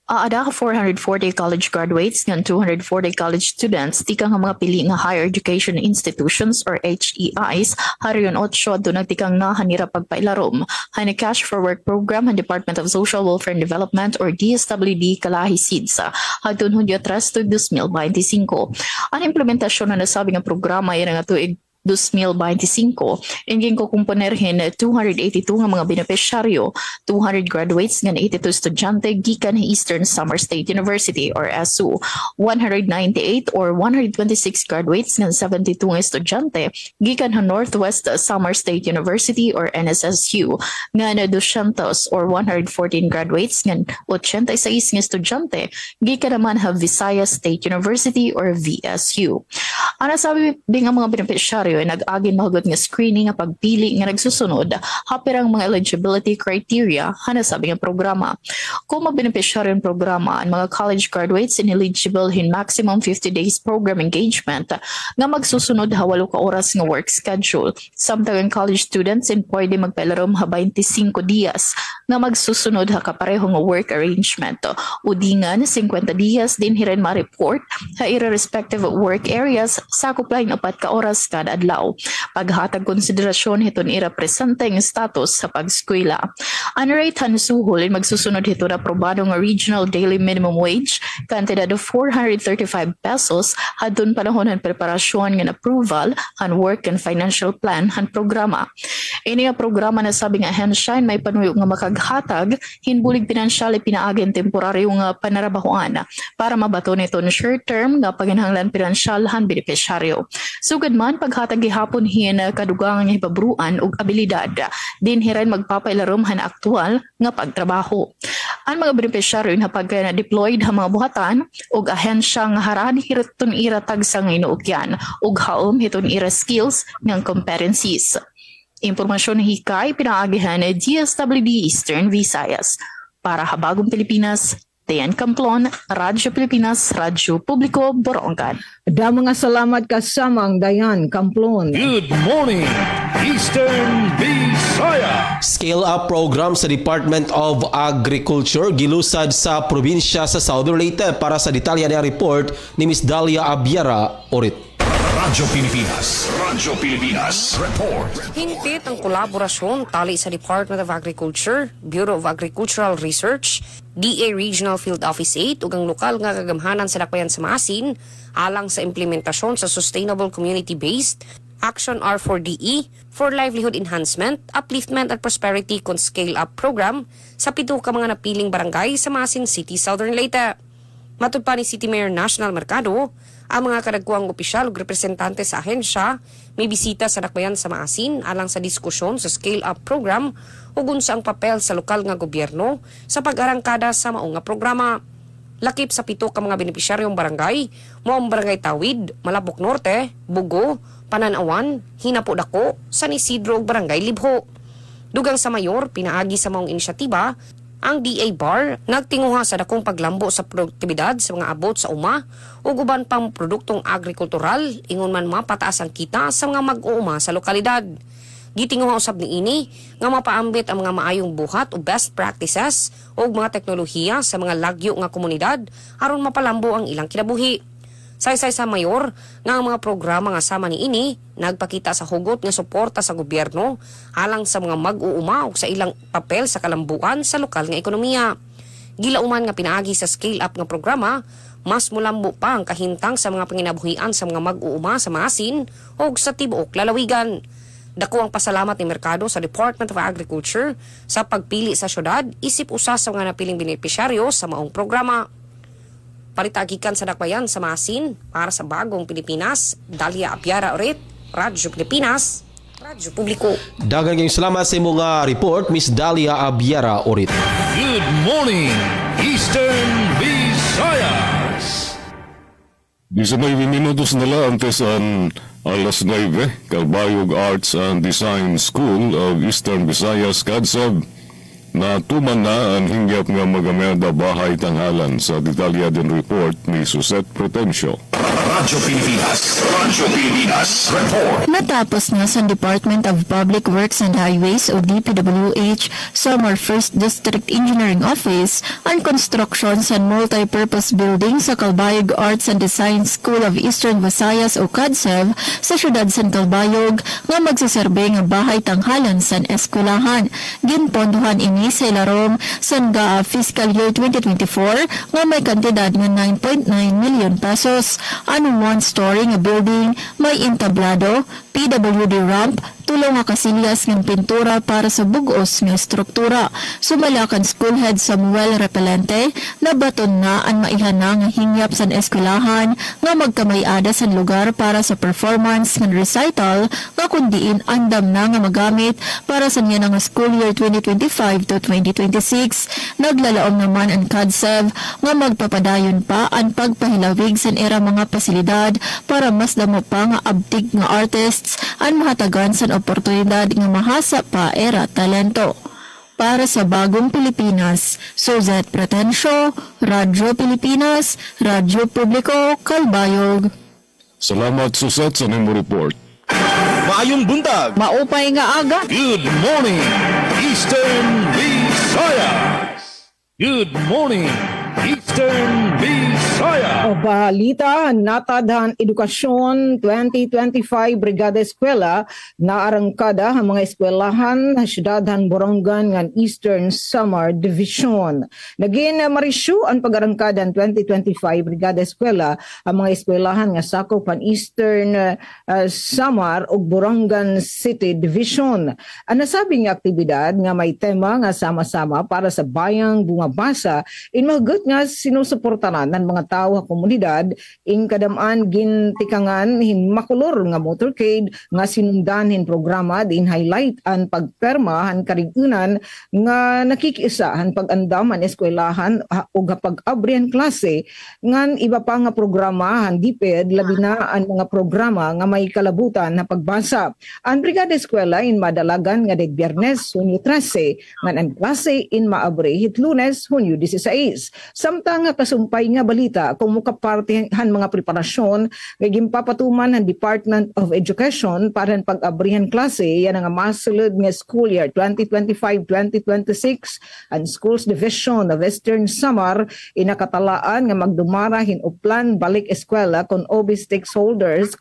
Ada ka 440 college graduates ng 240 college students tikang mga pili nga higher education institutions or HEIs hariyon 8 do nagtikang na hanira pagpailarom hani cash for work program ng Department of Social Welfare and Development or DSWD Kalahi Seeds hangtod Hunyo 3 2025. Ang implementasyon na nasabi nga programa yan nga tuig 2025, ingin ko kumponerhin 282 nga mga beneficiaryo, 200 graduates nga 82 estudyante gikan Eastern Samar State University or ESU, 198 or 126 graduates nga 72 nga estudyante gikan Northwest Samar State University or NSSU, nga 200 or 114 graduates nga 86 nga estudyante gikan naman Visayas State University or VSU. Ana sabi bing ang mga beneficiaryo ay nag-agin mahugot nga screening nga pagpili nga nagsusunod hapirang mga eligibility criteria hana sabi nga programa. Kung magbeneficiaryo ang programa, ang mga college graduates ineligible hin maximum 50 days program engagement nga magsusunod 8 ka oras nga work schedule. Samtang ang college students in pwede magpailarom 25 dias nga magsusunod kapareho nga work arrangement. Udingan 50 dias din hiren ma-report sa irrespective work areas sa kuplain 4 ka oras kada adlaw. Paghatag konsiderasyon hiton ira-presente nga status sa pag-eskwela. Ang rate hansuhol ay magsusunod hito na aprobado nga regional daily minimum wage kantidad of 435 pesos hadton panahon ng preparasyon nga approval han work and financial plan han programa. Ini nga programa na sabi nga Henshine may panuyo nga makaghatag hinbulig pinansyal pinaagin temporaryo nga panarabahoan para mabato nito na short term nga paginhanglan pinansyal han beneficiaryo. Sugad man paghatag gihapon hin kadugang nga hibabruan ug abilidad din hiran magpapailarom han aktual nga pagtrabaho. Ang mga benepisyaryo na pagka-deployed ang mga buhatan ug ahensya nga harani hiton ira tagsa nga inuukyan ug haom hiton ira skills ng competencies. Impormasyon hikay pinaagihan ni DSWD Eastern Visayas. Para Habagong Pilipinas, Dayan Camplon, Radyo Pilipinas, Radyo Publiko, Borongan. Da mga salamat kasamang Dayan Camplon. Good morning, Eastern Visayas. Scale-up program sa Department of Agriculture gilusad sa probinsya sa Southern Leyte. Para sa detalye na report ni Ms. Dalia Abiara Orit. Radyo Pilipinas report. Hingpit ang kolaborasyon tali sa Department of Agriculture, Bureau of Agricultural Research, DA Regional Field Office 8 ug ang lokal nga kagamhanan sa Dakbayan sa Maasin alang sa implementasyon sa Sustainable Community-Based Action R4DE for Livelihood Enhancement, Upliftment at Prosperity kon Scale-Up Program sa 7 ka mga napiling barangay sa Maasin City, Southern Leyte. Matud pa ni City Mayor National Mercado, ang mga kadagkuang opisyal ug representante sa ahensya may bisita sa Dakbayan sa Maasin alang sa diskusyon sa scale-up program ug unsa ang papel sa lokal nga gobyerno sa pag-arangkada sa mao nga programa. Lakip sa 7 ka mga benepisyaryong barangay, mao ang Barangay Tawid, Malabok Norte, Bugo, Pananawan, Hinapo Dako, San Isidro ug Barangay Libho. Dugang sa mayor, pinaagi sa maong inisyatiba, ang DA Bar nagtinguha sa dakong paglambo sa produktibidad sa mga abot sa uma o guban pang produktong agrikultural ingon man mapataas ang kita sa mga mag-uuma sa lokalidad. Gitinguha usab niini nga mapaambit ang mga maayong buhat o best practices o mga teknolohiya sa mga lagyo nga komunidad aron mapalambo ang ilang kinabuhi. Saysay sa mayor nga ang mga programa nga sama niini nagpakita sa hugot nga suporta sa gobyerno alang sa mga mag-uuma ug sa ilang papel sa kalambuan sa lokal nga ekonomiya. Gilauman nga pinaagi sa scale-up nga programa, mas mulambo pa ang kahintang sa mga panginabuhian sa mga mag-uuma sa Maasin ug sa tibuok lalawigan. Dako ang pasalamat ni Mercado sa Department of Agriculture sa pagpili sa syudad isip usa sa mga napiling benepisyaryo sa maong programa. Paritagikan sa Dakbayan sa Maasin para sa Bagong Pilipinas, Dalia Abiara Orit, Radyo Pilipinas, Radyo Publiko. Daghang kayong salamat sa imong report, Ms. Dalia Abiara Orit. Good morning, Eastern Visayas. 19 minutos na lang antes ang alas 9, Calbayog Arts and Design School of Eastern Visayas, CADSEV, na tuman na ang hingyap nga magameda bahay tanghalan sa detalya din report ni Suset Pretencio. Radyo Pilipinas report. Natapos na sa Department of Public Works and Highways o DPWH Summer 1st District Engineering Office ang construction sa multi-purpose building sa Calbayog Arts and Design School of Eastern Visayas o CADSEV sa siyudad San Calbayog nga magsiserbe nga bahay tanghalan sa eskwelahan. Ginponduhan ini sa ilarom sa fiscal year 2024 nga may kantidad nga 9.9 million pesos. Anong one-story nga building, may entablado, PWD ramp, tulong nga kasilyas ng pintura para sa bugos nga struktura. Sumalakan schoolhead Samuel Repelente na baton na ang maihana nga hingyap sa eskwelahan nga magkamayada sa lugar para sa performance ng recital nga kundiin andam na nga magamit para sa niya nga school year 2025 to 2026. Naglalaom naman ang CADSEV nga magpapadayon pa ang pagpahilawig sa era mga pasilidad para mas damo pa nga abtig nga artists ang mahatagan sa oportunidad nga mahasa pa era talento. Para sa Bagong Pilipinas, Suzette Pretencio, Radyo Pilipinas, Radyo Publiko, Calbayog. Salamat Suset sa nimo report. Maayong buntag. Maupay nga aga. Good morning, Eastern Visayas. Good morning, Eastern Visayas. Balita, natadhan edukasyon 2025 Brigada Eskwela na arangkada ang mga eskwelahan na siyudadhan Borongan ng Eastern Samar Division. Naging marisyu ang pag-arangkada ng 2025 Brigada Eskwela ang mga eskwelahan nga sakop ang Eastern Samar ug Borongan City Division. Ang nasabing aktibidad nga may tema nga sama-sama para sa bayang bumabasa in mahugot nga nga sinusuportanan ng mga tao sa komunidad ing kadamaan gintikangan hin makulor nga motorcade nga sinundan hin programa din highlight an pagperma han karigunan nga nakikiisa han pag-andaman eskwelahan o pag-abrihan klase ngan iba pa nga programa han DepEd labi na ang mga programa nga may kalabutan na pagbasa. Ang Brigada Eskwela in madalagan nga deg Biyernes Hunyo 13 ngan ang klase in maabre hit Lunes Hunyo 16. Samtang nga kasumpay nga balita kung mukapartihan mga preparasyon nga gimpapatuman ng Department of Education para ang pag-abrihan klase yan nga masulod nga school year 2025-2026 ang Schools Division of Western Samar inakatalaan nga magdumara hin uplan balik eskwela kon OB stakeholders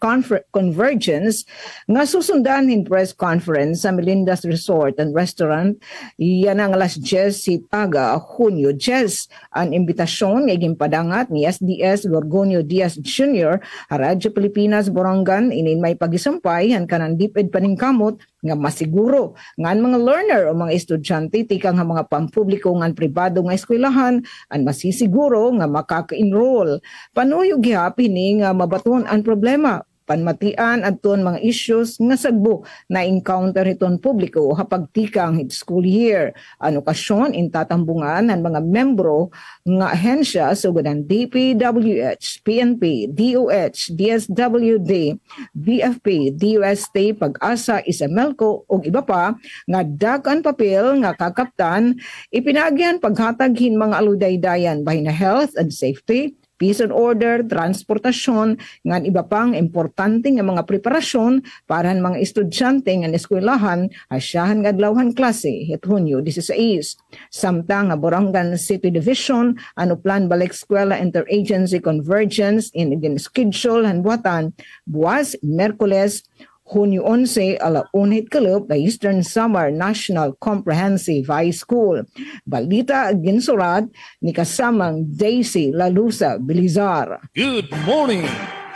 convergence nga susundan in press conference sa Melinda's Resort and Restaurant yan ang alas 10 si Taga Hunyo 10. Ang imbitasyon nga gimpadangat ni SDS Gorgonio Diaz Jr. Radyo Pilipinas Borongan inin may pagisumpay han kanang DepEd paningkamot nga masiguro nga ang mga learner o mga estudyante tikang nga mga pampubliko nga pribado nga eskwelahan ang masisiguro nga makaka-enroll. Panuyog gihapon ni nga mabatuon ang problema panmatian adton mga issues nga sagbo na encounter iton publiko hapag tikang school year. Ang okasyon intatambungan ng mga membro nga ahensya sugod ang DPWH, PNP, DOH, DSWD, BFP, DUST, Pag-asa, Isamelco ug iba pa nga dagan papel nga kakaptan ipinagyan paghataghin mga aludaydayan bahin na health and safety, peace and order, transportasyon, nga iba pang importante nga mga preparasyon para ang mga estudyante nga eskwelahan asyahan nga adlawhan klase het Hunyo 16. Samtang nga Borongan City Division ano plan balik eskwela interagency convergence in schedule han buwatan buwas Merkules Hunyo 11 alaunit kalup na Eastern Samar National Comprehensive High School. Balita ginsurat ni kasamang Daisy Lalusa Bilizar. Good morning,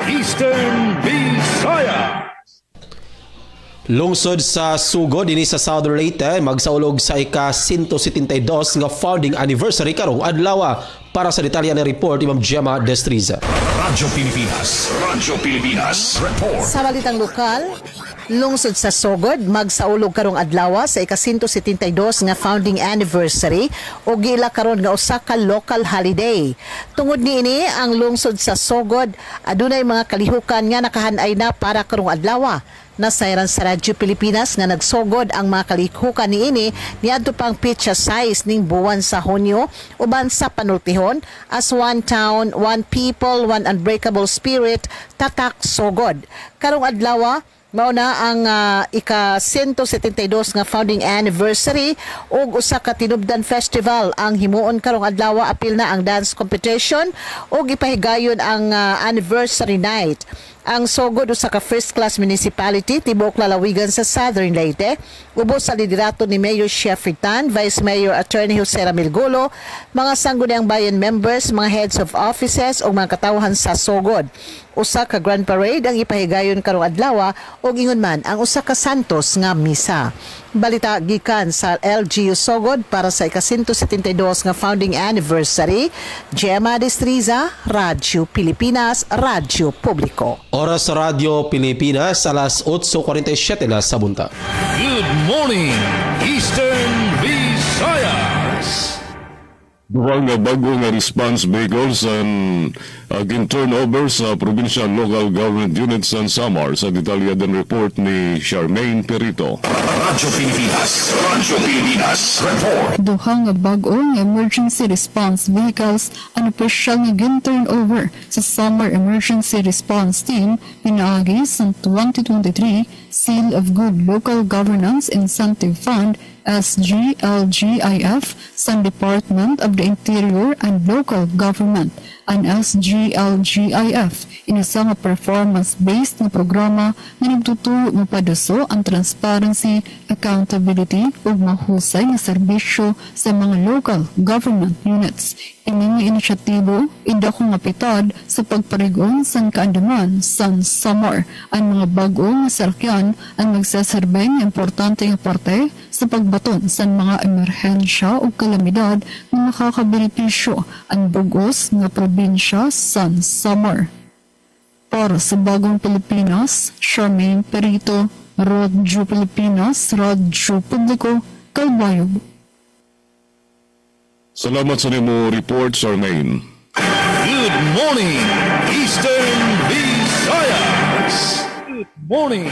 Eastern Visayas! Lungsod sa Sugod dinhi sa Southern Leyte magsaulog sa ika-172 nga founding anniversary karong adlaw. Para sa detalye ng report, Imam Gemma Destriza. Radyo Pilipinas, report. Sa balitang lokal, lungsod sa Sugod magsaulog karong adlaw sa ika-172 nga founding anniversary o gila karon nga usa ka local holiday. Tungod niini ang lungsod sa Sugod adunay mga kalihukan nga nakahanay na para karong adlaw. Nasayran sa Radyo Pilipinas nga nagsugod ang mga kalihukan niini niadto pang pitsa size ning buwan sa Hunyo uban sa panultihon as one town, one people, one unbreakable spirit, tatak sugod. Karong adlaw mauna ang ika-172 nga founding anniversary ug usa ka tinubdan festival ang himuon karong adlaw. Apil na ang dance competition ug ipahigayon ang anniversary night. Ang Sugod usa ka first class municipality tibok lalawigan sa Southern Leyte ubos sa liderato ni Mayor Sheffrey Tan, Vice Mayor Attorney Jose Ramilgulo, mga sangguniang bayan members, mga heads of offices ug mga katawhan sa Sugod. Usa ka grand parade ang ipahigayon karong adlaw ug ingon man ang usa ka santos nga misa. Balita gikan sa LGU Sugod para sa ika-172 nga founding anniversary. Gemma Destriza, Radyo Pilipinas, Radyo Publiko. Oras sa Radyo Pilipinas, alas 8:47 na sa bunta. Good morning, Eastern Visayas! Duha nga bago nga response vehicles ang gin-turnover sa Provincial Local Government Unit sa Samar. Sa detalyadan report ni Charmaine Perito. Radyo Pilipinas, report. Duha nga bago nga emergency response vehicles ang opisyal nga gin-turnover sa Samar Emergency Response Team pinaagi sa 2023 Seal of Good Local Governance Incentive Fund SGLGIF sa Department of the Interior and Local Government. ang SGLGIF, inasa nga performance-based na programa na nagtutulong mapaduso ang transparency, accountability ug mahusay nga serbisyo sa mga local government units. Ini nga inisyatibo idako nga pitad sa pagparigon sa kaandaman sa Samar. Ang mga bago nga salakyan ang magsaserbay ng importante nga parte sa pagbaton sa mga emerhensya o kalamidad na nakakabenepisyo ang bugos nga probinsya sa Samar. Para sa Bagong Pilipinas, Charmaine Perito, Radyo Pilipinas, Radyo Publiko, Calbayog. Salamat sa nimo report, Charmaine. Good morning, Eastern Visayas. Good morning,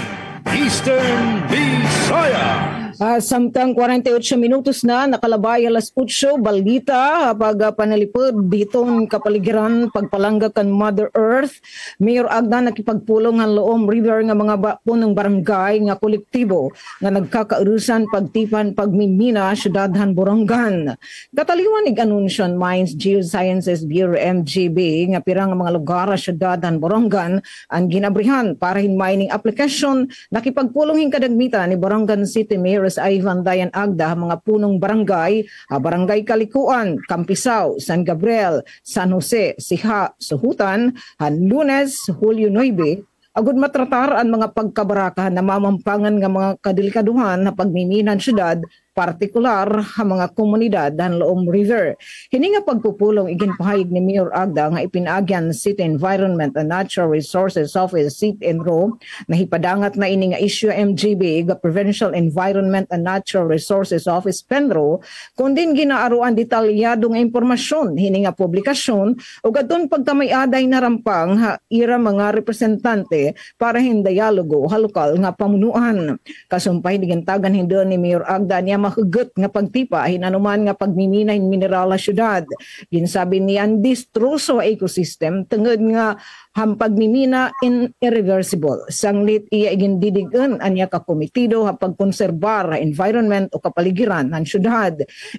Eastern Visayas. Samtang 48 minutos na nakalabay alas 8, balita pag panalipod ditong kapaligiran pagpalangga kan Mother Earth. Mayor Agda nakipagpulong ang Loom River nga mga punong barangay nga kolektibo nga nagkakaurusan pagtipan pagmimina syudadhan Borongan. Kataliwanig anunsyon Mines Geosciences Bureau MGB nga pirang mga lugar sa syudadhan Borongan ang ginabrihan para in mining application. Nakipagpulong kadagmita ni Borongan City Mayor Ivan Dayan Agda mga punong barangay, Barangay Kalikuan, Campisaw, San Gabriel, San Jose, Siha, Suhutan, Lunes, Julio 9, agud matratar ang mga pagkabaraka na mamampangan nga mga kadelikaduhan na pagmiminan syudad, partikular ang mga komunidad dan Loom River. Hini nga pagpupulong iginpahayag ni Mayor Agda nga ipinagyan City Environment and Natural Resources Office CITENRO na hipadangat na ini nga issue MGB ga Provincial Environment and Natural Resources Office PENRO kundin ginaaruan detalyadong impormasyon hini nga publikasyon ug adton pagkamay-aday na rampang ira mga representante para hin dialogo halukal nga pamunuan. Kasumpay digintagan hindo ni Mayor Agda niya mahugot nga pagtipa hinanuman nga pagmimina in mineral na syudad. Ginsabi niya ang distroso ecosystem tungod nga ang pagmimina irreversible. Sanglit iya igindidigan anya ka komitido ha pagkonserbar environment o kapaligiran ng syudad.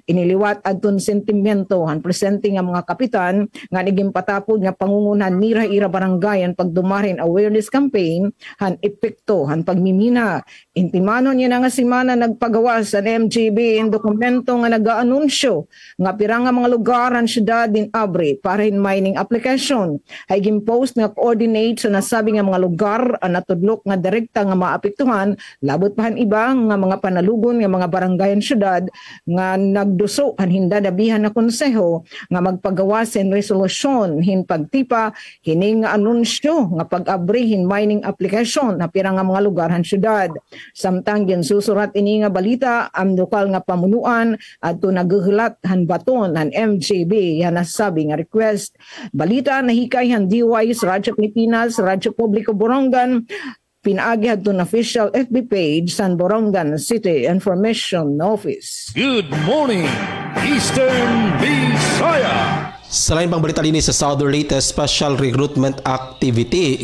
Iniliwat adton sentimento han presenting nga mga kapitan nga naging patapod nga pangungunan nira-ira barangay ang pagdumarin awareness campaign han epekto han pagmimina. Intimano niya na nga simana nagpagawas sa MGB in dokumento nga nag-aanunsyo nga pirang nga mga lugar ang syudad din abre para in mining application. Hay gimpost nga coordinate sa nasabi nga mga lugar ang natudlok nga direkta nga maapektuhan labot pahan iba nga mga panalugon nga mga barangay ang syudad nga nagduso han hindadabihan na konseho nga magpagawas en resolusyon hin pagtipa hini nga anunsyo nga pag-abrihin mining application na pirang nga mga lugar han syudad. Samtang ginsusurat ini nga balita ang lokal nga pamunuan adto naghuhulat han baton han MGB yan nasabi nga request. Balita na hikay han DYS Radyo Pilipinas, Radyo Publiko Borongan, pinaagi hadto na official FB page San Borongan City Information Office. Good morning, Eastern Visayas. Sa lain pang balita din sa Southern latest special recruitment activity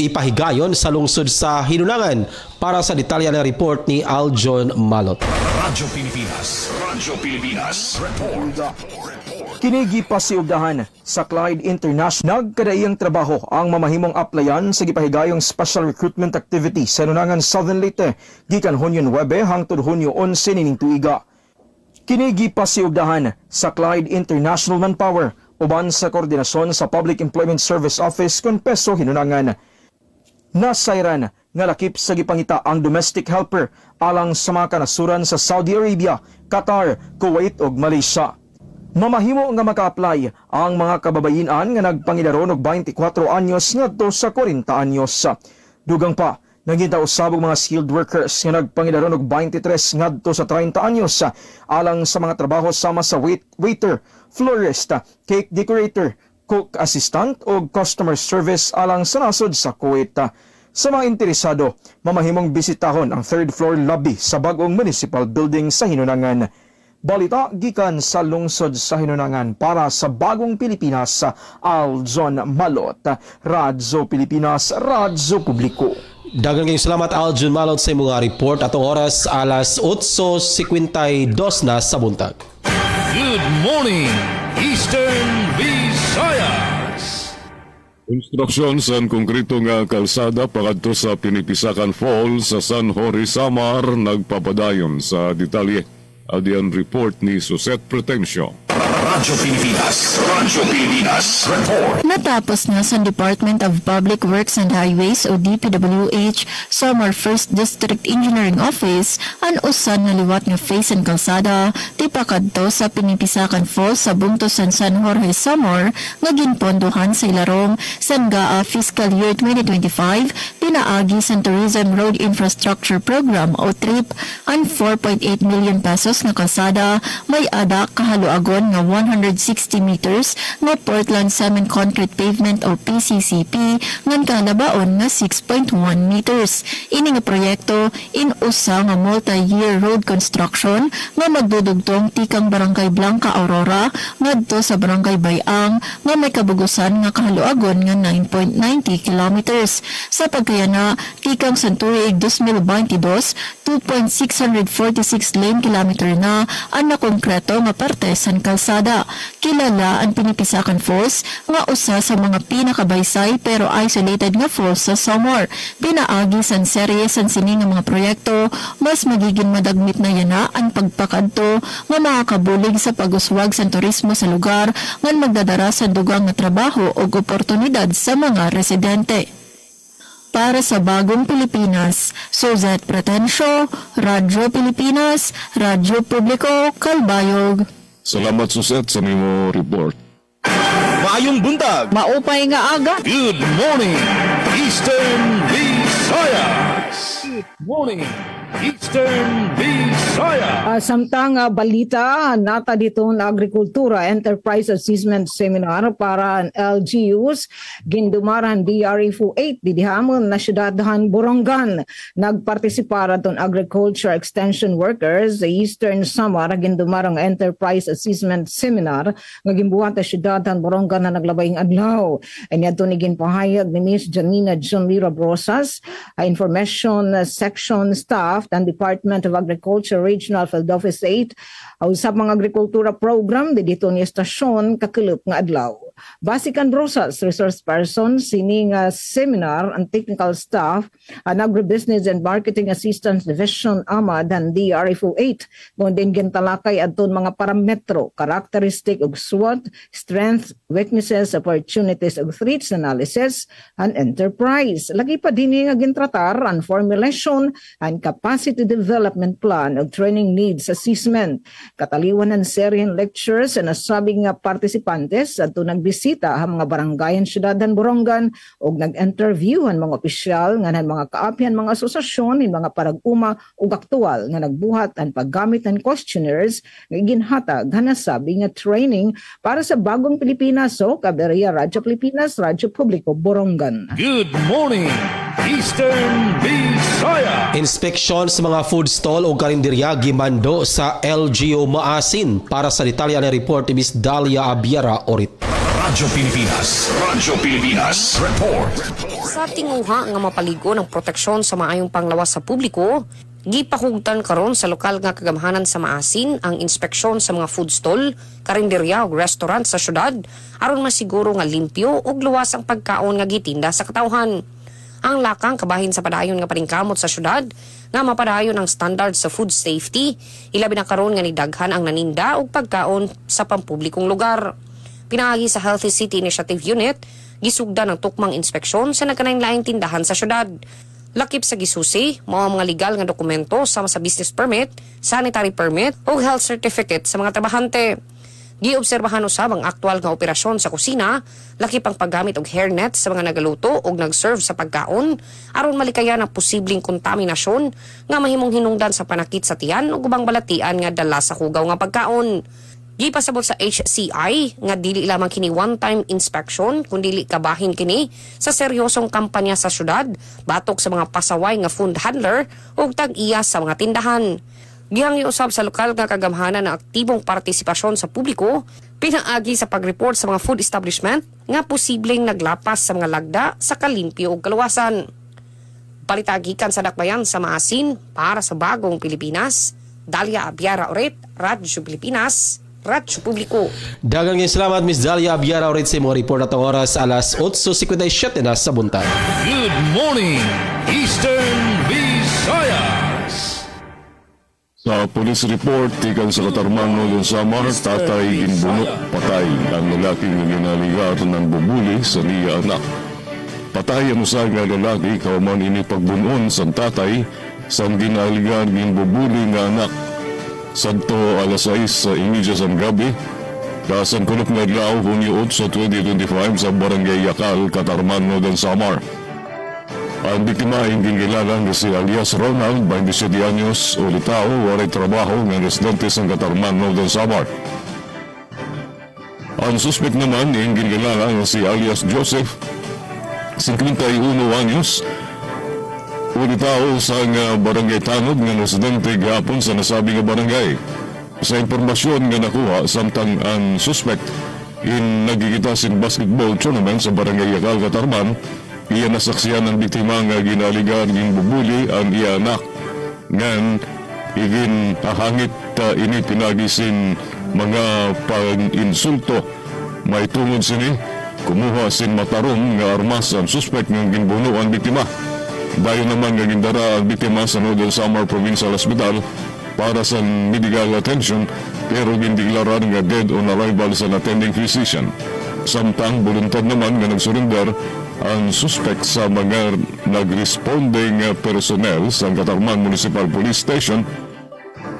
ipahigayon sa lungsod sa Hinunangan para sa detalya na report ni Aljon Malot. Radyo Pilipinas, report. Kinigi pasiugdahan sa Clyde International nagkadaiyang trabaho ang mamahimong applyan sa gipahigayong special recruitment activity sa Hinunangan Southern Leyte gikan Hunyo 9 hangtod Hunyo 11 nining tuiga. Kinigi pasiugdahan sa Clyde International Manpower uban sa koordinasyon sa Public Employment Service Office Conpeso Hinunangan. Nasayran nga lakip sa gipangita ang domestic helper alang sa mga kanasuran sa Saudi Arabia, Qatar, Kuwait ug Malaysia. Mamahimo nga maka-apply ang mga kababayinan nga nagpangidaron og 24 anyos ngadto sa 40 anyos. Dugang pa nagita usabog mga skilled workers nga nagpangidaron og 23 ngadto sa 30 anyos alang sa mga trabaho sama sa waiter, florist, cake decorator, cook assistant o customer service alang sa nasod sa Kuwait. Sa mga interesado, mamahimong bisitahon ang third floor lobby sa bagong municipal building sa Hinunangan. Balita gikan sa lungsod sa Hinunangan para sa Bagong Pilipinas, Aljon Malot, Radyo Pilipinas, Radyo Publiko. Daghang kayong salamat Aljon Malot sa mga report atong oras alas 8:52 na sa buntag. Good morning, Eastern Visayas. Konstruksyon sa konkreto nga kalsada pakadto sa Pinipisakan Falls sa San Jorge, Samar nagpapadayon sa detalye. Adian report ni Suset Pretencio. Radyo Pilipinas report. Natapos na sa Department of Public Works and Highways o DPWH Samar 1st District Engineering Office ang usan na liwat nga face and kalsada tipakadto sa Pinipisakan Falls sa bungtosan San Jorge, Samar nga ginpondohan sa ilarong Sangaa Fiscal Year 2025 pinaagi sa Tourism Road Infrastructure Program o TRIP ang 4.8 million pesos na kalsada may ada kahaluagon nga 160 meters nga Portland Cement Concrete Pavement o PCCP ngan kalabaon nga 6.1 meters. Ini nga proyekto inusa nga multi-year road construction nga magdudugtong tikang Barangay Blanca Aurora ngadto sa Barangay Bayang nga may kabugusan nga kahaluagon nga 9.90 kilometers. Sa pagkayana tikang Santuig 2022 2.646 lane kilometer na ang nakongkreto nga parte sa kalsada. Kilala ang Pinipisakan Falls nga usa sa mga pinakabaysay pero isolated nga falls sa Samar. Pinaagi san serye san sini nga mga proyekto mas magiging madagmit na yana ang pagpakadto nga makakabulig sa pag-uswag sa turismo sa lugar nga magdadara sa dugang nga trabaho o oportunidad sa mga residente. Para sa Bagong Pilipinas, Suzette Pretencio, Radyo Pilipinas, Radyo Publiko, Kalbayog. Salamat Suset sa nimo report. Maayong buntag. Maupay nga aga. Good morning, Eastern Visayas. Good morning, Eastern Visayas. Samtang balita nata dito na Agrikultura Enterprise Assessment Seminar para LGUs gindumaran DRFO 8 didihamon na siyudadhan Borongan. Nagpartisipara ton agriculture extension workers sa Eastern Samar gindumarang Enterprise Assessment Seminar nga gimbuhat sa siyudadhan Borongan na naglabayng adlaw. Anyadto ni ginpahayag ni Miss Janina John Lira Brosas, Information Section Staff ng Department of Agriculture Regional Field Office 8 usab mga agrikultura program dito ni estasyon kakulop nga adlaw. Basikan Brosas, resource person sining seminar ang technical staff ang Agribusiness and Marketing Assistance Division AMAD and DRFO 8 kung din gintalakay adton mga parametro, karakteristik ug SWOT, strength, weaknesses, opportunities ug threats analysis and enterprise. Lagi pa din nga gintratar ang formulation and capacity development plan ug training needs assessment. Kataliwan ng serien lectures na nasabing nga partisipantes adto nagbisita ang mga barangayan siyudadhan Borongan ug nag-interview ang mga opisyal nga ng mga kaapihan mga asosasyon ng mga parag-uma ug aktual nga nagbuhat ang paggamit ng questionnaires nga ginhatag hanasabi nga training para sa Bagong Pilipinas o Kaberia Radyo Pilipinas, Radyo Publiko, Borongan. Good morning, Eastern Visayas. Inspeksyon sa mga food stall o karinderya gimando sa LGU Maasin. Para sa detalye na report ni Ms. Dalia Abiara Orit. Radyo Pilipinas report. Sa tinguha nga mapaligo ng proteksyon sa maayong panglawas sa publiko, gipahugtan karon sa lokal nga kagamhanan sa Maasin ang inspeksyon sa mga food stall, karinderya ug restaurant sa syudad aron masiguro nga limpyo ug luwas ang pagkaon nga gitinda sa katawhan. Ang lakang kabahin sa padayon nga paningkamot sa syudad nga mapadayon ang standard sa food safety, ilabi na karon nga nidaghan ang naninda ug pagkaon sa pampublikong lugar. Pinaagi sa Healthy City Initiative Unit, gisugda ng tukmang inspeksyon sa nagkanainlaing tindahan sa syudad. Lakip sa gisusi, mga legal nga dokumento sama sa business permit, sanitary permit o health certificate sa mga trabahante. Giobserbahan usab ang aktual nga operasyon sa kusina, lakip ang paggamit og hairnet sa mga nagaluto o nag-serve sa pagkaon aron malikayan ang posibleng kontaminasyon nga mahimong hinungdan sa panakit sa tiyan o gubang balatian nga dala sa hugaw nga pagkaon. Gipasabot sa HCI nga dili lamang kini one-time inspection kundi kabahin kini sa seryosong kampanya sa syudad batok sa mga pasaway nga food handler ug tag-iya sa mga tindahan. Gihangyo usab sa lokal nga kagamhanan na aktibong partisipasyon sa publiko pinaagi sa pag-report sa mga food establishment nga posibleng naglapas sa mga lagda sa kalimpyo ug kaluwasan. Palitagikan sa dakbayan sa Maasin para sa Bagong Pilipinas, Dalia Abiara Oret, Radyo Pilipinas, Radyo Publiko. Daghang salamat Miss Dalia Abiara ulit sa mga report at oras alas 8:57 na sa buntag. Good morning, Eastern Visayas. Sa police report, tikan sa Katarman Northern Samar, tatay inbunot patay ang lalaking ginaligar ng bubuli sa niya anak. Patay ang usa nga lalaki kauman ini pagbunon sa tatay sa ginaligar ng bubuli nga anak. Santo alas 6 sa imidya sa gabi, dasan kunot nga adlaw Hunyo 8 2025 sa Barangay Yakal, Katarman Northern Samar. Ang biktima ay ginilala nga si alias Ronald, 27 anyos, ulitao, waray trabaho ng residente sa Katarman Northern Samar. Ang suspect naman ay ginilala nga si alias Joseph, 51 anyos, ulitao sa Barangay Tanod ng residente gapon sa nasabing barangay. Sa impormasyon nga nakuha, samtang ang suspect in nagkikita sin basketball tournament sa Barangay Yakal, Katarman, iya nasaksiyan ng biktima nga ginaligan ng bubuli ang iya anak. Ngan, igin hahangit ini pinagisin mga pag-insulto. May tungod sini, kumuha sin matarong nga armas ang suspect nga ginbuno ang biktima. Dayon naman nga gindara ang biktima sa Northern Samar Provincial Hospital para sa medical attention pero gindiklaran nga dead on arrival sa attending physician. Samtang voluntad naman nga nagsurrender ang suspect sa mga nag-responding personnel sa Katarman Municipal Police Station.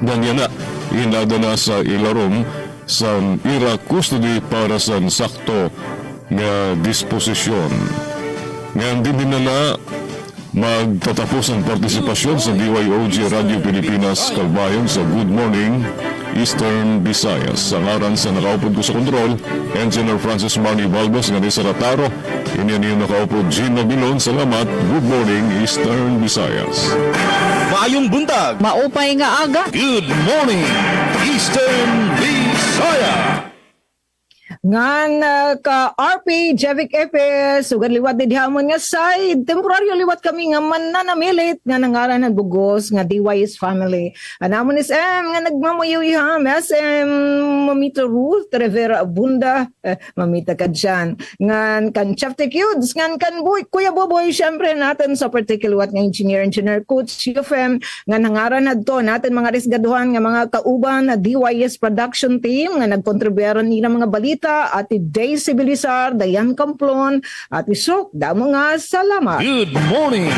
Ganyan na, inada na sa ilarom sa ira custody para sa sakto nga disposisyon. Ngayon din dinala magtatapos ang partisipasyon sa DYOG Radio Pilipinas Kalbayog sa Good Morning Eastern Visayas. Sa ngaran sa nakaupod ko sa kontrol, Engineer Francis Manny Balbos nga ni Sarataro, inyan yung nakaupod Gina Bilon. Salamat. Good Morning Eastern Visayas. Maayong buntag. Maupay nga aga. Good morning, Eastern Visayas. Ngan ka RP Jevic Epes sugar liwat di hamon nga side temporaryo liwat kami nga mananamilit nga nangaran ng bugos nga DYS family anamon is nga nagmamayuyam SM Mamita Ruth Rivera Abunda mamita ka dyan ngan kan Chapter Cudes ngan kan Kuya Boboy syempre natin sa particular nga engineer coach UFM nga nangaran nadto natin mga resgaduhan nga mga kauban na DYS production team nga nagkontribuyaron nila mga balita at Daisy Bilisar, Dayan Camplon, at Isok, damo nga salamat. Good morning,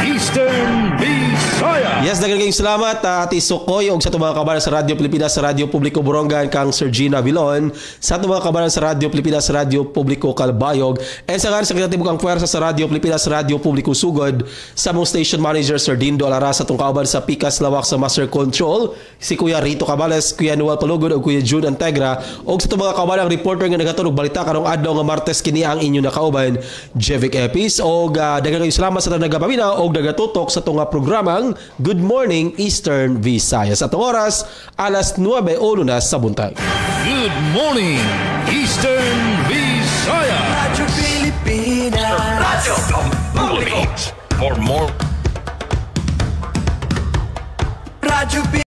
Eastern Visayas. Yes, daghang kayong salamat at Isokoy og sa mga kabaran sa Radyo Pilipinas sa Radyo Publiko Borongan kang Sir Gina Vilon, sa mga kabaran sa Radyo Pilipinas sa Radyo Publiko Kalbayog, and sa ngaran sa kinatibuk ang puwersa sa Radyo Pilipinas sa Radyo Publiko Sugod, sa mong station manager Sir Dindo Alara sa tong kauban sa Pikas Lawak sa Master Control, si Kuya Rito Cabales, Kuya Noel Palugod ug Kuya June Antegra, og sa mga kabaran reporter nga nagatulog balita karong adlaw nga Martes kini ang inyo nakauban Jevic Epis og daghang kayong salamat sa nagapamina og nagatutok sa tunga programang Good Morning Eastern Visayas. At ang oras alas 9:01 na sa buntag. Good morning, Eastern Visayas. Radyo Pilipinas. Radyo Publiko. For more. Radyo